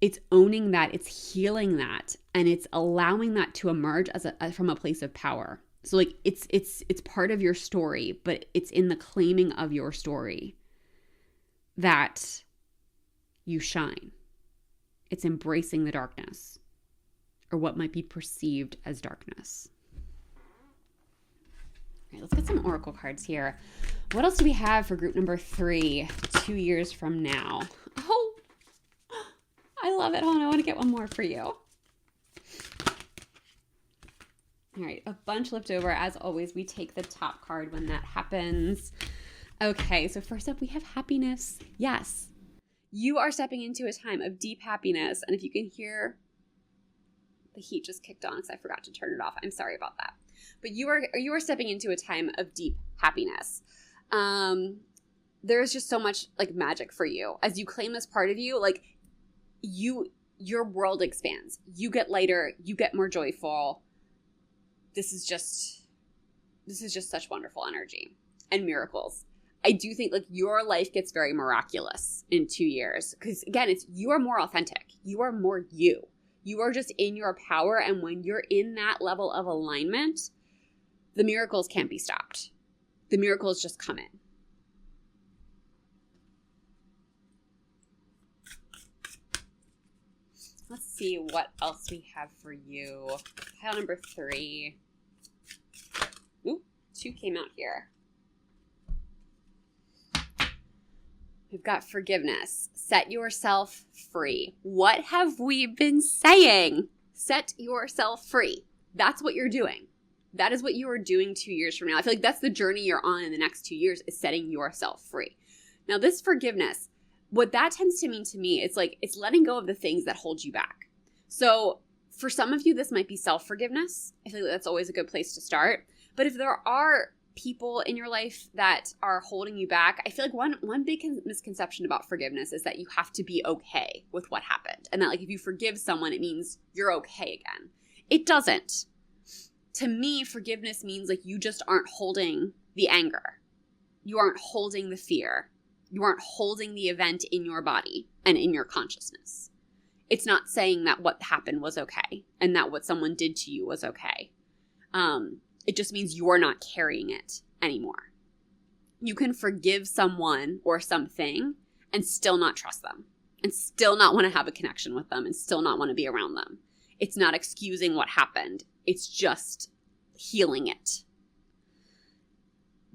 It's owning that, it's healing that, and it's allowing that to emerge from a place of power. So like it's part of your story, but it's in the claiming of your story that you shine. It's embracing the darkness or what might be perceived as darkness. All right, let's get some oracle cards here. What else do we have for group number 3, 2 years from now? Oh, I love it. Hold on, I want to get one more for you. All right, a bunch left over. As always, we take the top card when that happens. Okay, so first up we have happiness. Yes, you are stepping into a time of deep happiness. And if you can hear the heat just kicked on because I forgot to turn it off, I'm sorry about that. But you are stepping into a time of deep happiness. There's just so much like magic for you as you claim this part of you. Like your world expands. You get lighter. You get more joyful. This is just such wonderful energy and miracles. I do think like your life gets very miraculous in 2 years because again, you are more authentic. You are more you. You are just in your power. And when you're in that level of alignment, the miracles can't be stopped. The miracles just come in. Let's see what else we have for you. Pile number 3. Ooh, 2 came out here. We've got forgiveness. Set yourself free. What have we been saying? Set yourself free. That's what you're doing. That is what you are doing 2 years from now. I feel like that's the journey you're on in the next 2 years, is setting yourself free. Now, this forgiveness, what that tends to mean to me, it's like it's letting go of the things that hold you back. So for some of you, this might be self-forgiveness. I feel like that's always a good place to start. But if there are people in your life that are holding you back, I feel like one big misconception about forgiveness is that you have to be okay with what happened. And that like if you forgive someone, it means you're okay again. It doesn't. To me, forgiveness means like you just aren't holding the anger. You aren't holding the fear. You aren't holding the event in your body and in your consciousness. It's not saying that what happened was okay and that what someone did to you was okay. It just means you're not carrying it anymore. You can forgive someone or something and still not trust them and still not want to have a connection with them and still not want to be around them. It's not excusing what happened. It's just healing it.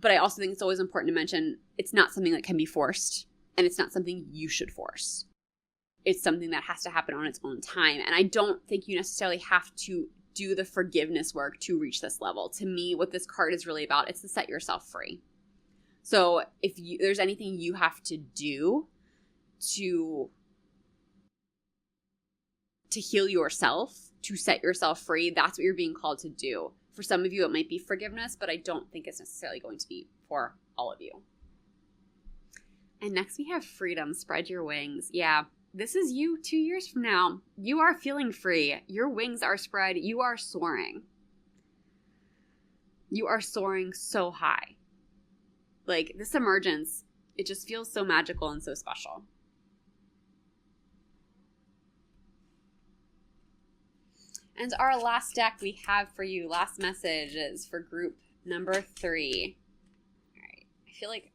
But I also think it's always important to mention it's not something that can be forced, and it's not something you should force. It's something that has to happen on its own time. And I don't think you necessarily have to do the forgiveness work to reach this level. To me, what this card is really about, it's to set yourself free. So if there's anything you have to do to heal yourself, to set yourself free, that's what you're being called to do. For some of you, it might be forgiveness, but I don't think it's necessarily going to be for all of you. And next we have freedom. Spread your wings. Yeah, this is you 2 years from now. You are feeling free. Your wings are spread. You are soaring. You are soaring so high. Like this emergence, it just feels so magical and so special. And our last deck we have for you, last message, is for group number 3. All right. I feel like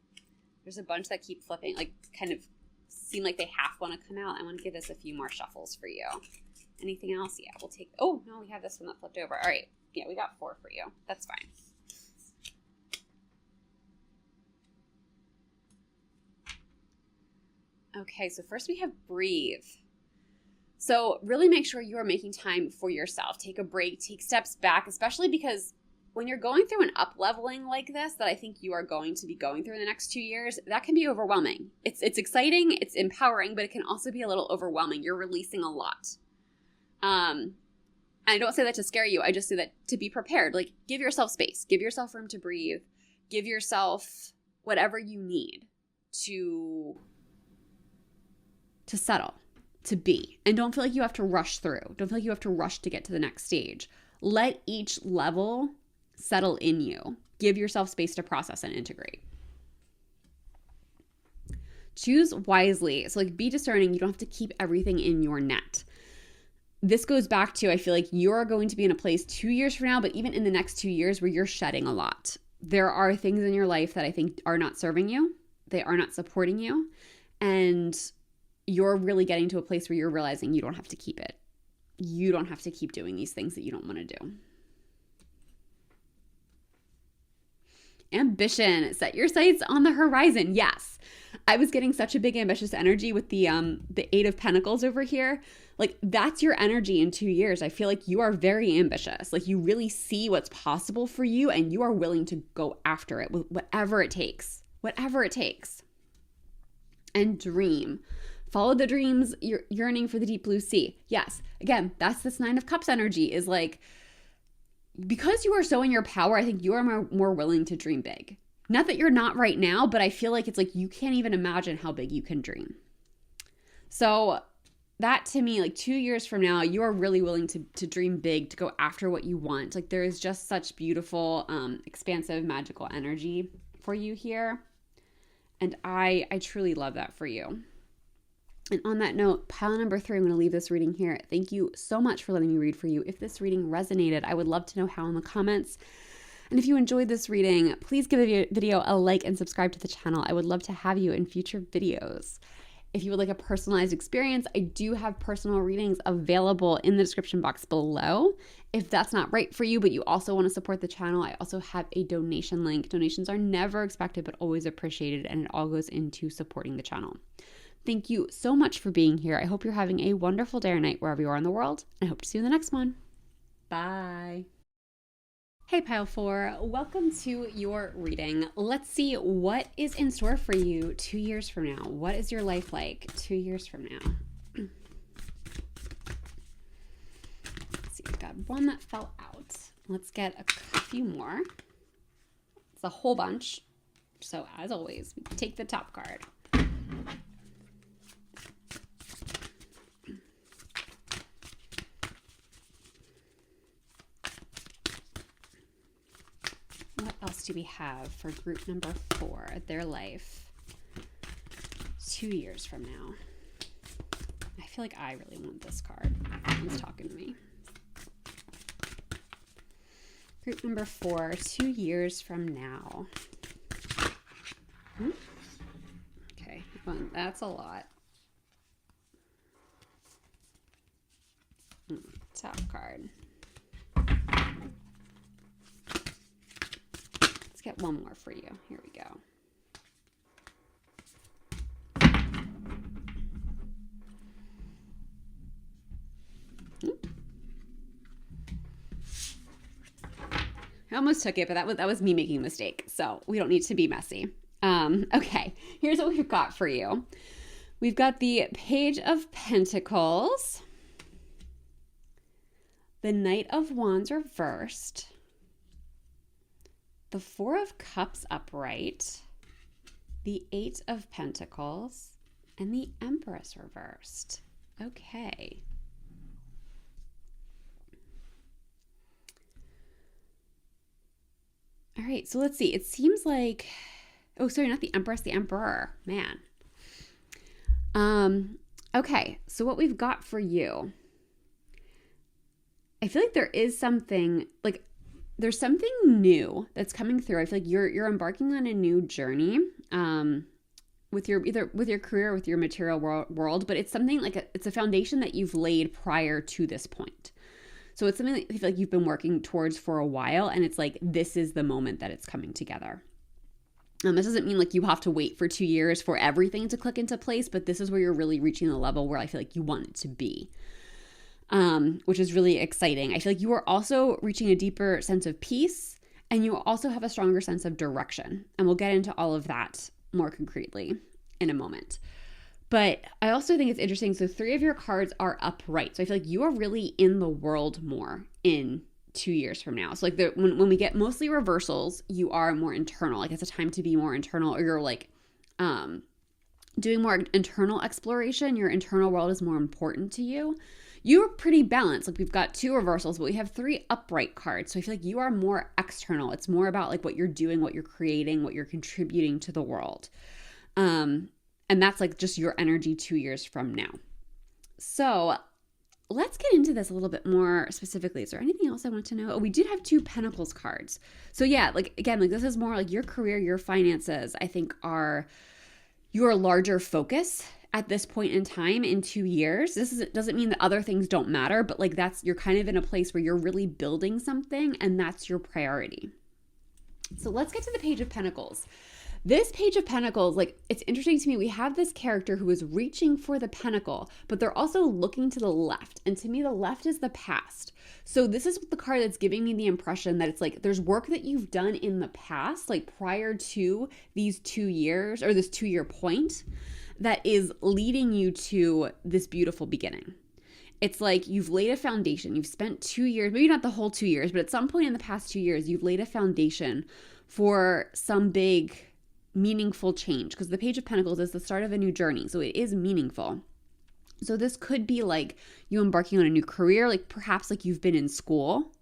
there's a bunch that keep flipping, like kind of seem like they half want to come out. I want to give this a few more shuffles for you. Anything else? Yeah, we'll take, oh, no, we have this one that flipped over. All right. Yeah, we got 4 for you. That's fine. Okay, so first we have breathe. So really make sure you are making time for yourself. Take a break, take steps back, especially because when you're going through an up-leveling like this that I think you are going to be going through in the next 2 years, that can be overwhelming. It's exciting, it's empowering, but it can also be a little overwhelming. You're releasing a lot. And I don't say that to scare you. I just say that to be prepared. Like, give yourself space. Give yourself room to breathe. Give yourself whatever you need to settle. To be. And don't feel like you have to rush through. Don't feel like you have to rush to get to the next stage. Let each level settle in you. Give yourself space to process and integrate. Choose wisely. So like be discerning. You don't have to keep everything in your net. This goes back to, I feel like you're going to be in a place 2 years from now, but even in the next 2 years where you're shedding a lot. There are things in your life that I think are not serving you. They are not supporting you. And you're really getting to a place where you're realizing you don't have to keep it. You don't have to keep doing these things that you don't want to do. Ambition. Set your sights on the horizon. Yes. I was getting such a big ambitious energy with the 8 of Pentacles over here. Like that's your energy in 2 years. I feel like you are very ambitious. Like you really see what's possible for you and you are willing to go after it with whatever it takes. whatever it takes. And dream. Follow the dreams, you're yearning for the deep blue sea. Yes, again, that's this 9 of Cups energy, is like, because you are so in your power, I think you are more willing to dream big. Not that you're not right now, but I feel like it's like you can't even imagine how big you can dream. So that to me, like 2 years from now, you are really willing to dream big, to go after what you want. Like there is just such beautiful, expansive, magical energy for you here. And I truly love that for you. And on that note, pile number 3, I'm going to leave this reading here. Thank you so much for letting me read for you. If this reading resonated, I would love to know how in the comments. And if you enjoyed this reading, please give the video a like and subscribe to the channel. I would love to have you in future videos. If you would like a personalized experience, I do have personal readings available in the description box below. If that's not right for you, but you also want to support the channel, I also have a donation link. Donations are never expected, but always appreciated, and it all goes into supporting the channel. Thank you so much for being here. I hope you're having a wonderful day or night wherever you are in the world. I hope to see you in the next one. Bye. Hey Pile 4, welcome to your reading. Let's see what is in store for you 2 years from now. What is your life like 2 years from now? Let's see, we've got one that fell out. Let's get a few more. It's a whole bunch. So as always, we take the top card. What else do we have for group number 4, their life 2 years from now? I feel like I really want this card. Someone's talking to me. Group number 4, 2 years from now. Okay, well, that's a lot. Top card. Let's get one more for you. Here we go. I almost took it, but that was me making a mistake. So we don't need to be messy. Okay, here's what we've got for you. We've got the Page of Pentacles, the Knight of Wands reversed, the 4 of Cups upright, the 8 of Pentacles, and the Empress reversed. Okay. All right, so let's see. It seems like, oh, sorry, not the Empress, the Emperor. Man. Okay, so what we've got for you, I feel like there is something, like, there's something new that's coming through. I feel like you're embarking on a new journey with your career, with your material world, but it's something like it's a foundation that you've laid prior to this point. So it's something that I feel like you've been working towards for a while, and it's like this is the moment that it's coming together. This doesn't mean like you have to wait for 2 years for everything to click into place, but this is where you're really reaching the level where I feel like you want it to be. Which is really exciting. I feel like you are also reaching a deeper sense of peace, and you also have a stronger sense of direction. And we'll get into all of that more concretely in a moment. But I also think it's interesting. So 3 of your cards are upright. So I feel like you are really in the world more in 2 years from now. So like when we get mostly reversals, you are more internal. Like it's a time to be more internal, or you're like doing more internal exploration. Your internal world is more important to you. You're pretty balanced. Like we've got 2 reversals, but we have 3 upright cards. So I feel like you are more external. It's more about like what you're doing, what you're creating, what you're contributing to the world. And that's like just your energy 2 years from now. So let's get into this a little bit more specifically. Is there anything else I want to know? Oh, we did have 2 Pentacles cards. So yeah, like again, like this is more like your career, your finances, I think are your larger focus at this point in time in 2 years. Doesn't mean that other things don't matter, but like you're kind of in a place where you're really building something and that's your priority. So let's get to the Page of Pentacles. This Page of Pentacles, like, it's interesting to me. We have this character who is reaching for the pentacle, but they're also looking to the left. And to me, the left is the past. So this is the card that's giving me the impression that it's like there's work that you've done in the past, like prior to these 2 years or this 2-year point, that is leading you to this beautiful beginning. It's like you've laid a foundation. You've spent 2 years, maybe not the whole 2 years, but at some point in the past 2 years, you've laid a foundation for some big meaningful change, because the Page of Pentacles is the start of a new journey. So it is meaningful. So this could be like you embarking on a new career, like perhaps like you've been in school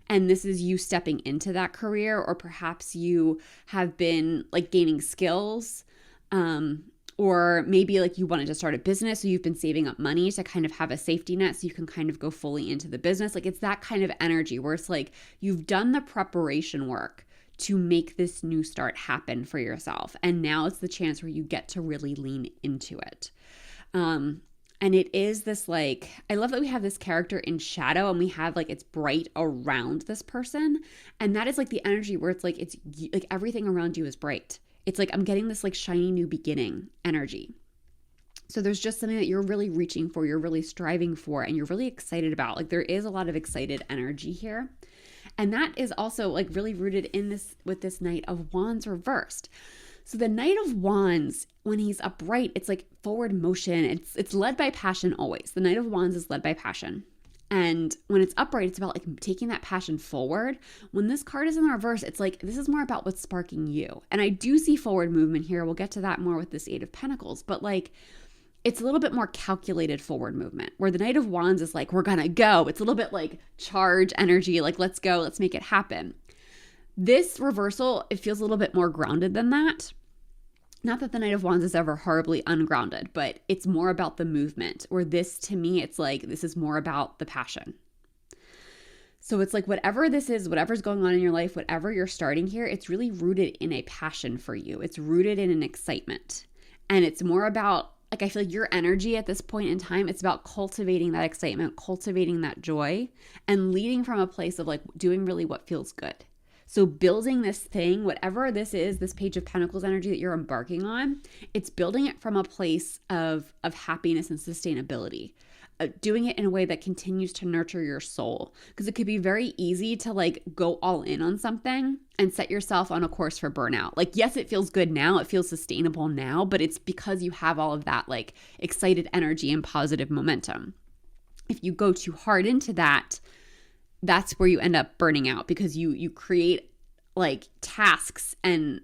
and this is you stepping into that career, or perhaps you have been like gaining skills, or maybe like you wanted to start a business, so you've been saving up money to kind of have a safety net so you can kind of go fully into the business. Like it's that kind of energy where it's like you've done the preparation work to make this new start happen for yourself. And now it's the chance where you get to really lean into it. And it is this like, I love that we have this character in shadow and we have like, it's bright around this person. And that is like the energy where it's like everything around you is bright. It's like, I'm getting this like shiny new beginning energy. So there's just something that you're really reaching for, you're really striving for, and you're really excited about. Like there is a lot of excited energy here. And that is also like really rooted in this with this Knight of Wands reversed. So the Knight of Wands, when he's upright, it's like forward motion. It's led by passion always. The Knight of Wands is led by passion. And when it's upright, it's about like taking that passion forward. When this card is in the reverse, it's like this is more about what's sparking you. And I do see forward movement here. We'll get to that more with this Eight of Pentacles. But like it's a little bit more calculated forward movement, where the Knight of Wands is like, we're gonna go. It's a little bit like charge energy, like let's go, let's make it happen. This reversal, it feels a little bit more grounded than that. Not that the Knight of Wands is ever horribly ungrounded, but it's more about the movement, where this, to me, it's like, this is more about the passion. So it's like whatever this is, whatever's going on in your life, whatever you're starting here, it's really rooted in a passion for you. It's rooted in an excitement. And it's more about, like, I feel like your energy at this point in time, it's about cultivating that excitement, cultivating that joy, and leading from a place of like doing really what feels good. So building this thing, whatever this is, this Page of Pentacles energy that you're embarking on, it's building it from a place of happiness and sustainability. Doing it in a way that continues to nurture your soul. Because it could be very easy to like go all in on something and set yourself on a course for burnout. Like, yes, it feels good now. It feels sustainable now, but it's because you have all of that like excited energy and positive momentum. If you go too hard into that, that's where you end up burning out, because you create like tasks and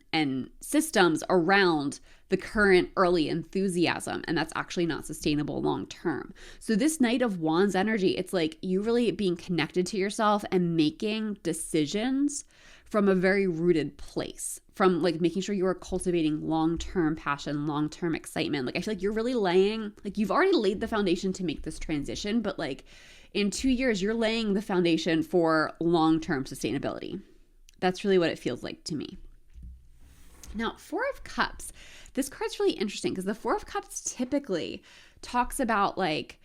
systems around the current early enthusiasm, and that's actually not sustainable long term. So this Knight of Wands energy, it's like you really being connected to yourself and making decisions from a very rooted place, from like making sure you are cultivating long-term passion, long-term excitement. Like I feel like you're really laying, like you've already laid the foundation to make this transition, but like in 2 years, you're laying the foundation for long-term sustainability. That's really what it feels like to me. Now, Four of Cups. This card's really interesting because the Four of Cups typically talks about like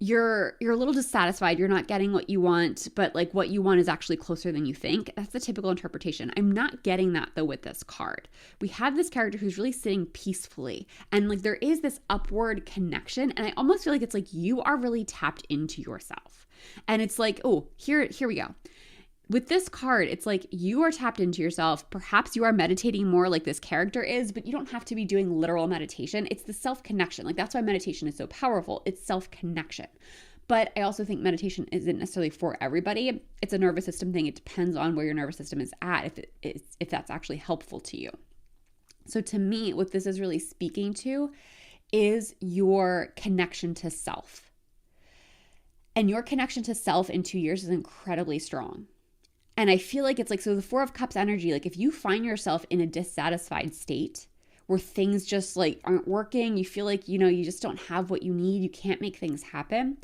you're a little dissatisfied, you're not getting what you want, but like what you want is actually closer than you think. That's the typical interpretation. I'm not getting that though with this card. We have this character who's really sitting peacefully, and like there is this upward connection, and I almost feel like it's like you are really tapped into yourself. And it's like, oh, here we go. With this card, it's like you are tapped into yourself. Perhaps you are meditating more like this character is, but you don't have to be doing literal meditation. It's the self-connection. Like that's why meditation is so powerful. It's self-connection. But I also think meditation isn't necessarily for everybody. It's a nervous system thing. It depends on where your nervous system is at, if that's actually helpful to you. So to me, what this is really speaking to is your connection to self. And your connection to self in 2 years is incredibly strong. And I feel like it's like, so the Four of Cups energy, like if you find yourself in a dissatisfied state where things just like aren't working, you feel like, you just don't have what you need, you can't make things happen,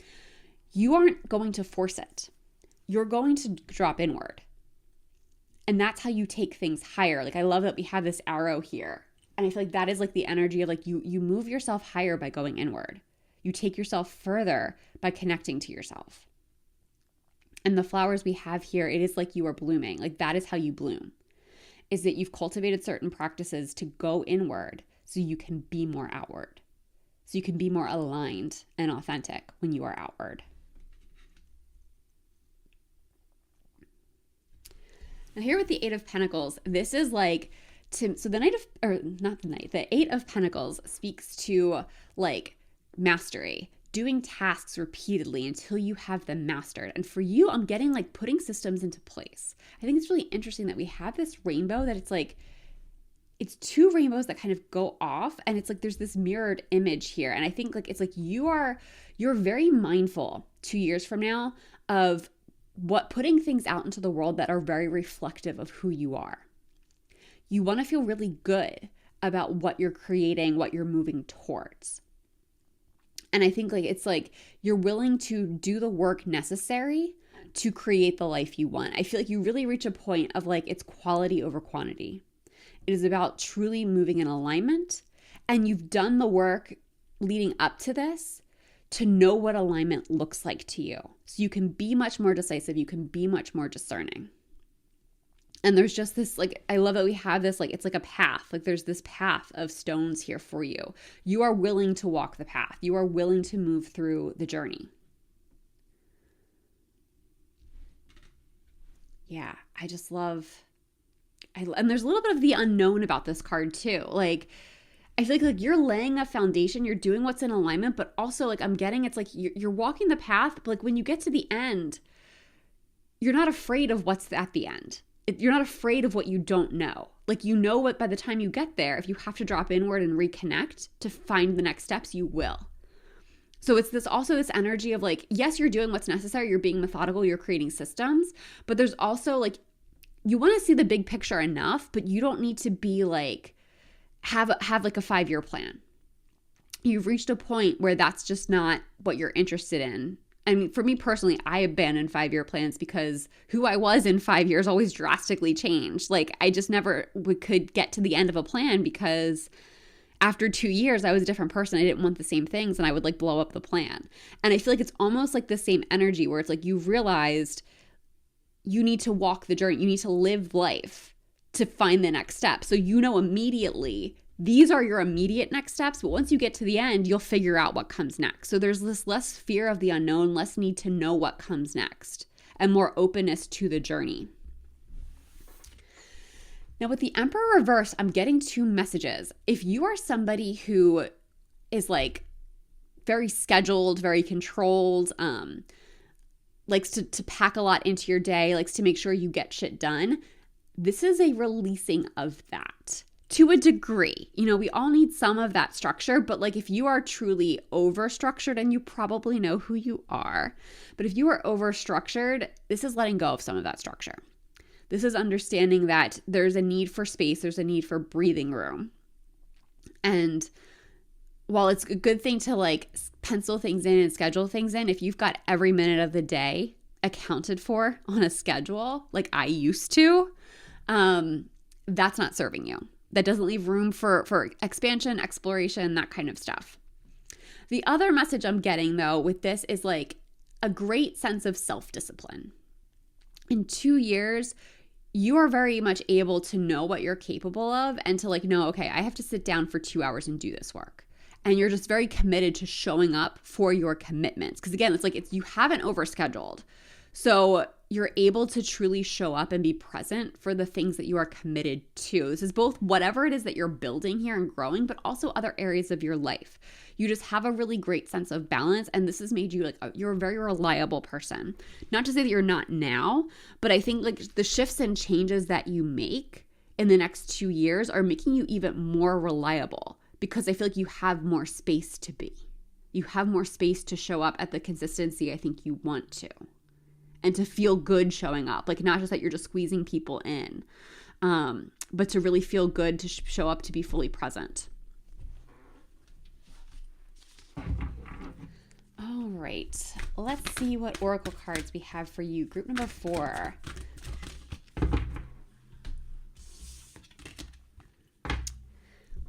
you aren't going to force it. You're going to drop inward. And that's how you take things higher. Like I love that we have this arrow here. And I feel like that is like the energy of like you move yourself higher by going inward. You take yourself further by connecting to yourself. And the flowers we have here, it is like you are blooming. Like that is how you bloom. is that you've cultivated certain practices to go inward so you can be more outward. So you can be more aligned and authentic when you are outward. Now here with the Eight of Pentacles, this is like, so the Knight of, or not the Knight, the Eight of Pentacles speaks to like mastery, doing tasks repeatedly until you have them mastered. And for you, I'm getting like putting systems into place. I think it's really interesting that we have this rainbow that it's like, it's two rainbows that kind of go off, and it's like there's this mirrored image here. And I think like it's like you're very mindful 2 years from now of what putting things out into the world that are very reflective of who you are. You want to feel really good about what you're creating, what you're moving towards. And I think like it's like you're willing to do the work necessary to create the life you want. I feel like you really reach a point of like it's quality over quantity. It is about truly moving in alignment, and you've done the work leading up to this to know what alignment looks like to you. So you can be much more decisive, you can be much more discerning. And there's just this, like, I love that we have this, like, it's like a path. Like there's this path of stones here for you. You are willing to walk the path. You are willing to move through the journey. Yeah, I just love, and there's a little bit of the unknown about this card too. Like, I feel like you're laying a foundation, you're doing what's in alignment, but also like I'm getting, it's like you're walking the path, but like when you get to the end, you're not afraid of what's at the end. You're not afraid of what you don't know. Like, you know what by the time you get there, if you have to drop inward and reconnect to find the next steps, you will. So it's this energy of like, yes, you're doing what's necessary. You're being methodical. You're creating systems, but there's also like, you want to see the big picture enough, but you don't need to be like, have like a 5-year plan. You've reached a point where that's just not what you're interested in. I mean, for me personally, I abandoned 5-year plans because who I was in 5 years always drastically changed. Like I just never could get to the end of a plan because after 2 years, I was a different person. I didn't want the same things and I would like blow up the plan. And I feel like it's almost like the same energy where it's like you've realized you need to walk the journey. You need to live life to find the next step. So you know immediately these are your immediate next steps, but once you get to the end, you'll figure out what comes next. So there's this less fear of the unknown, less need to know what comes next, and more openness to the journey. Now with the Emperor reverse, I'm getting 2 messages. If you are somebody who is like very scheduled, very controlled, likes to pack a lot into your day, likes to make sure you get shit done, this is a releasing of that. To a degree, you know, we all need some of that structure, but like if you are truly over-structured, and you probably know who you are, but if you are over-structured, this is letting go of some of that structure. This is understanding that there's a need for space, there's a need for breathing room. And while it's a good thing to like pencil things in and schedule things in, if you've got every minute of the day accounted for on a schedule, like I used to, that's not serving you. That doesn't leave room for expansion, exploration, that kind of stuff. The other message I'm getting though with this is like a great sense of self-discipline. In 2 years, you are very much able to know what you're capable of and to like know, okay, I have to sit down for 2 hours and do this work. And you're just very committed to showing up for your commitments. Because again, it's like you haven't overscheduled. So you're able to truly show up and be present for the things that you are committed to. This is both whatever it is that you're building here and growing, but also other areas of your life. You just have a really great sense of balance, and this has made you like you're a very reliable person. Not to say that you're not now, but I think like the shifts and changes that you make in the next 2 years are making you even more reliable because I feel like you have more space to be. You have more space to show up at the consistency I think you want to. And to feel good showing up, like not just that you're just squeezing people in, but to really feel good to show up to be fully present. All right, let's see what oracle cards we have for you. Group number 4.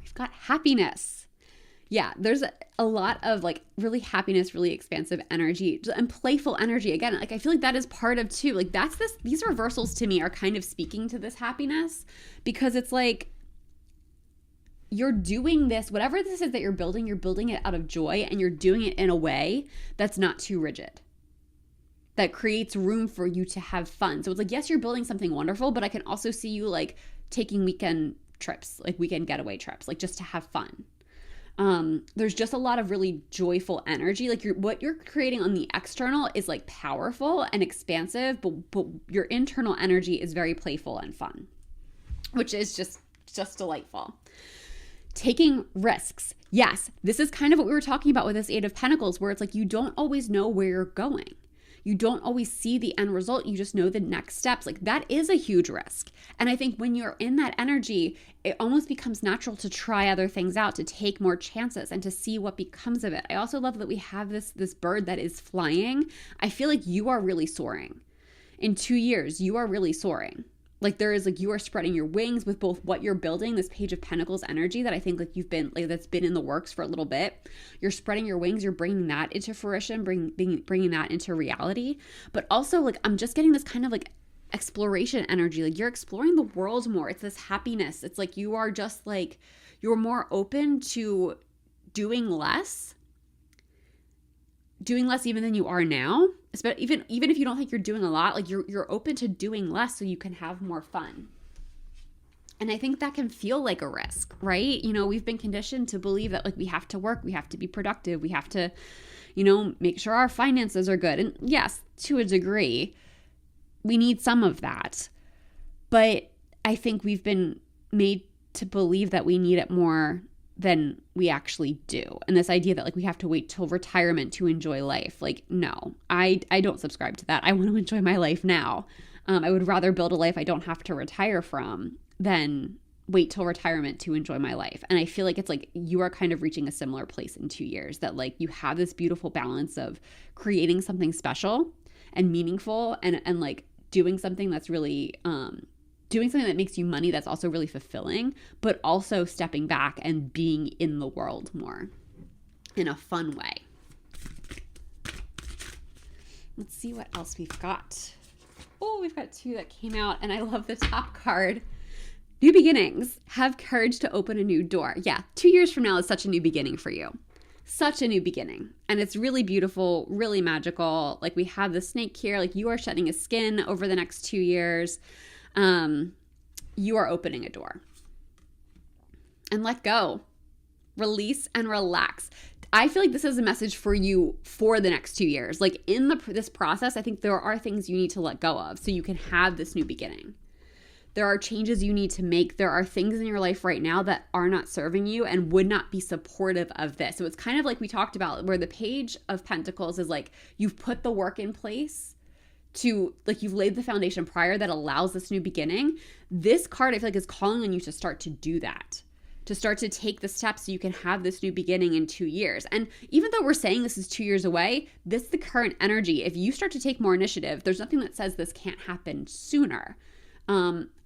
We've got happiness. Yeah, there's a lot of like really happiness, really expansive energy and playful energy. Again, like I feel like that is part of too. Like these reversals to me are kind of speaking to this happiness, because it's like you're doing this, whatever this is that you're building it out of joy, and you're doing it in a way that's not too rigid, that creates room for you to have fun. So it's like, yes, you're building something wonderful, but I can also see you like taking weekend trips, like weekend getaway trips, like just to have fun. There's just a lot of really joyful energy. Like what you're creating on the external is like powerful and expansive, but your internal energy is very playful and fun, which is just delightful. Taking risks. Yes, this is kind of what we were talking about with this Eight of Pentacles, where it's like you don't always know where you're going. You don't always see the end result. You just know the next steps. Like that is a huge risk. And I think when you're in that energy, it almost becomes natural to try other things out, to take more chances and to see what becomes of it. I also love that we have this bird that is flying. I feel like you are really soaring. In 2 years, you are really soaring. Like there is like, you are spreading your wings with both what you're building, this Page of Pentacles energy that I think like you've been like, that's been in the works for a little bit. You're spreading your wings, you're bringing that into fruition, bringing that into reality. But also like, I'm just getting this kind of like exploration energy. Like you're exploring the world more. It's this happiness. It's like, you are just like, you're more open to doing less even than you are now. Even if you don't think you're doing a lot, like you're open to doing less so you can have more fun. And I think that can feel like a risk, right? You know, we've been conditioned to believe that like we have to work, we have to be productive, we have to, you know, make sure our finances are good. And yes, to a degree, we need some of that. But I think we've been made to believe that we need it more than we actually do. And this idea that like we have to wait till retirement to enjoy life. Like, no, I don't subscribe to that. I want to enjoy my life now. I would rather build a life I don't have to retire from than wait till retirement to enjoy my life. And I feel like it's like you are kind of reaching a similar place in 2 years, that like you have this beautiful balance of creating something special and meaningful and like doing something that's really doing something that makes you money that's also really fulfilling, but also stepping back and being in the world more in a fun way. Let's see what else we've got. Oh, we've got 2 that came out, and I love the top card. New beginnings. Have courage to open a new door. Yeah, 2 years from now is such a new beginning for you. Such a new beginning. And it's really beautiful, really magical. Like we have the snake here, like you are shedding a skin over the next 2 years. You are opening a door. And let go. Release and relax. I feel like this is a message for you for the next 2 years. Like in this process, I think there are things you need to let go of so you can have this new beginning. There are changes you need to make. There are things in your life right now that are not serving you and would not be supportive of this. So it's kind of like we talked about, where the Page of Pentacles is like you've put the work in place to, like, you've laid the foundation prior that allows this new beginning. This card, I feel like, is calling on you to start to do that, to start to take the steps so you can have this new beginning in 2 years. And even though we're saying this is 2 years away, this is the current energy. If you start to take more initiative, there's nothing that says this can't happen sooner.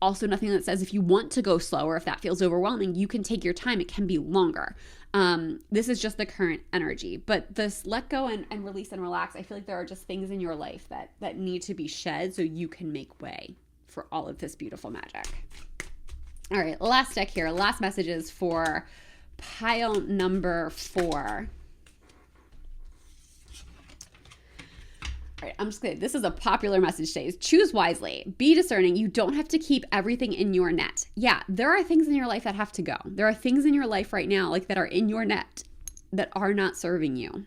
Also nothing that says if you want to go slower, if that feels overwhelming, you can take your time. It can be longer. This is just the current energy. But this let go and release and relax, I feel like there are just things in your life that need to be shed so you can make way for all of this beautiful magic. All right, last deck here. Last messages for pile number 4. All right, I'm just kidding. This is a popular message today. Choose wisely. Be discerning. You don't have to keep everything in your net. Yeah, there are things in your life that have to go. There are things in your life right now, like, that are in your net that are not serving you.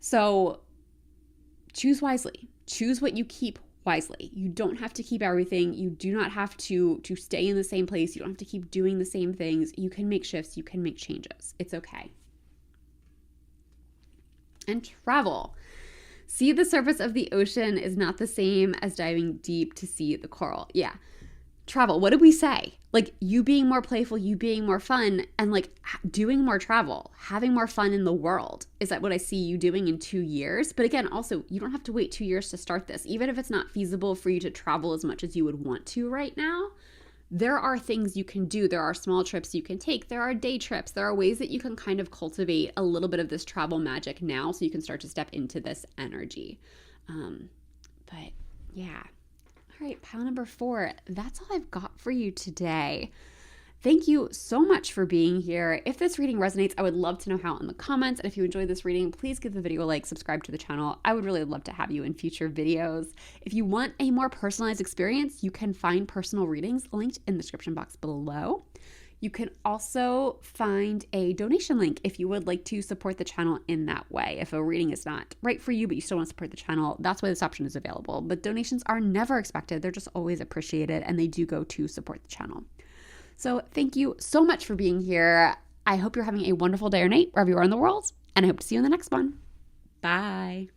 So choose wisely. Choose what you keep wisely. You don't have to keep everything. You do not have to stay in the same place. You don't have to keep doing the same things. You can make shifts. You can make changes. It's okay. And travel. See the surface of the ocean is not the same as diving deep to see the coral. Yeah. Travel. What did we say? Like, you being more playful, you being more fun, and like doing more travel, having more fun in the world. Is that what I see you doing in 2 years? But again, also, you don't have to wait 2 years to start this. Even if it's not feasible for you to travel as much as you would want to right now, there are things you can do. There are small trips you can take. There are day trips. There are ways that you can kind of cultivate a little bit of this travel magic now so you can start to step into this energy. But yeah. All right, pile number 4. That's all I've got for you today. Thank you so much for being here. If this reading resonates, I would love to know how in the comments. And if you enjoyed this reading, please give the video a like, subscribe to the channel. I would really love to have you in future videos. If you want a more personalized experience, you can find personal readings linked in the description box below. You can also find a donation link if you would like to support the channel in that way. If a reading is not right for you, but you still want to support the channel, that's why this option is available. But donations are never expected. They're just always appreciated, and they do go to support the channel. So thank you so much for being here. I hope you're having a wonderful day or night wherever you are in the world, and I hope to see you in the next one. Bye.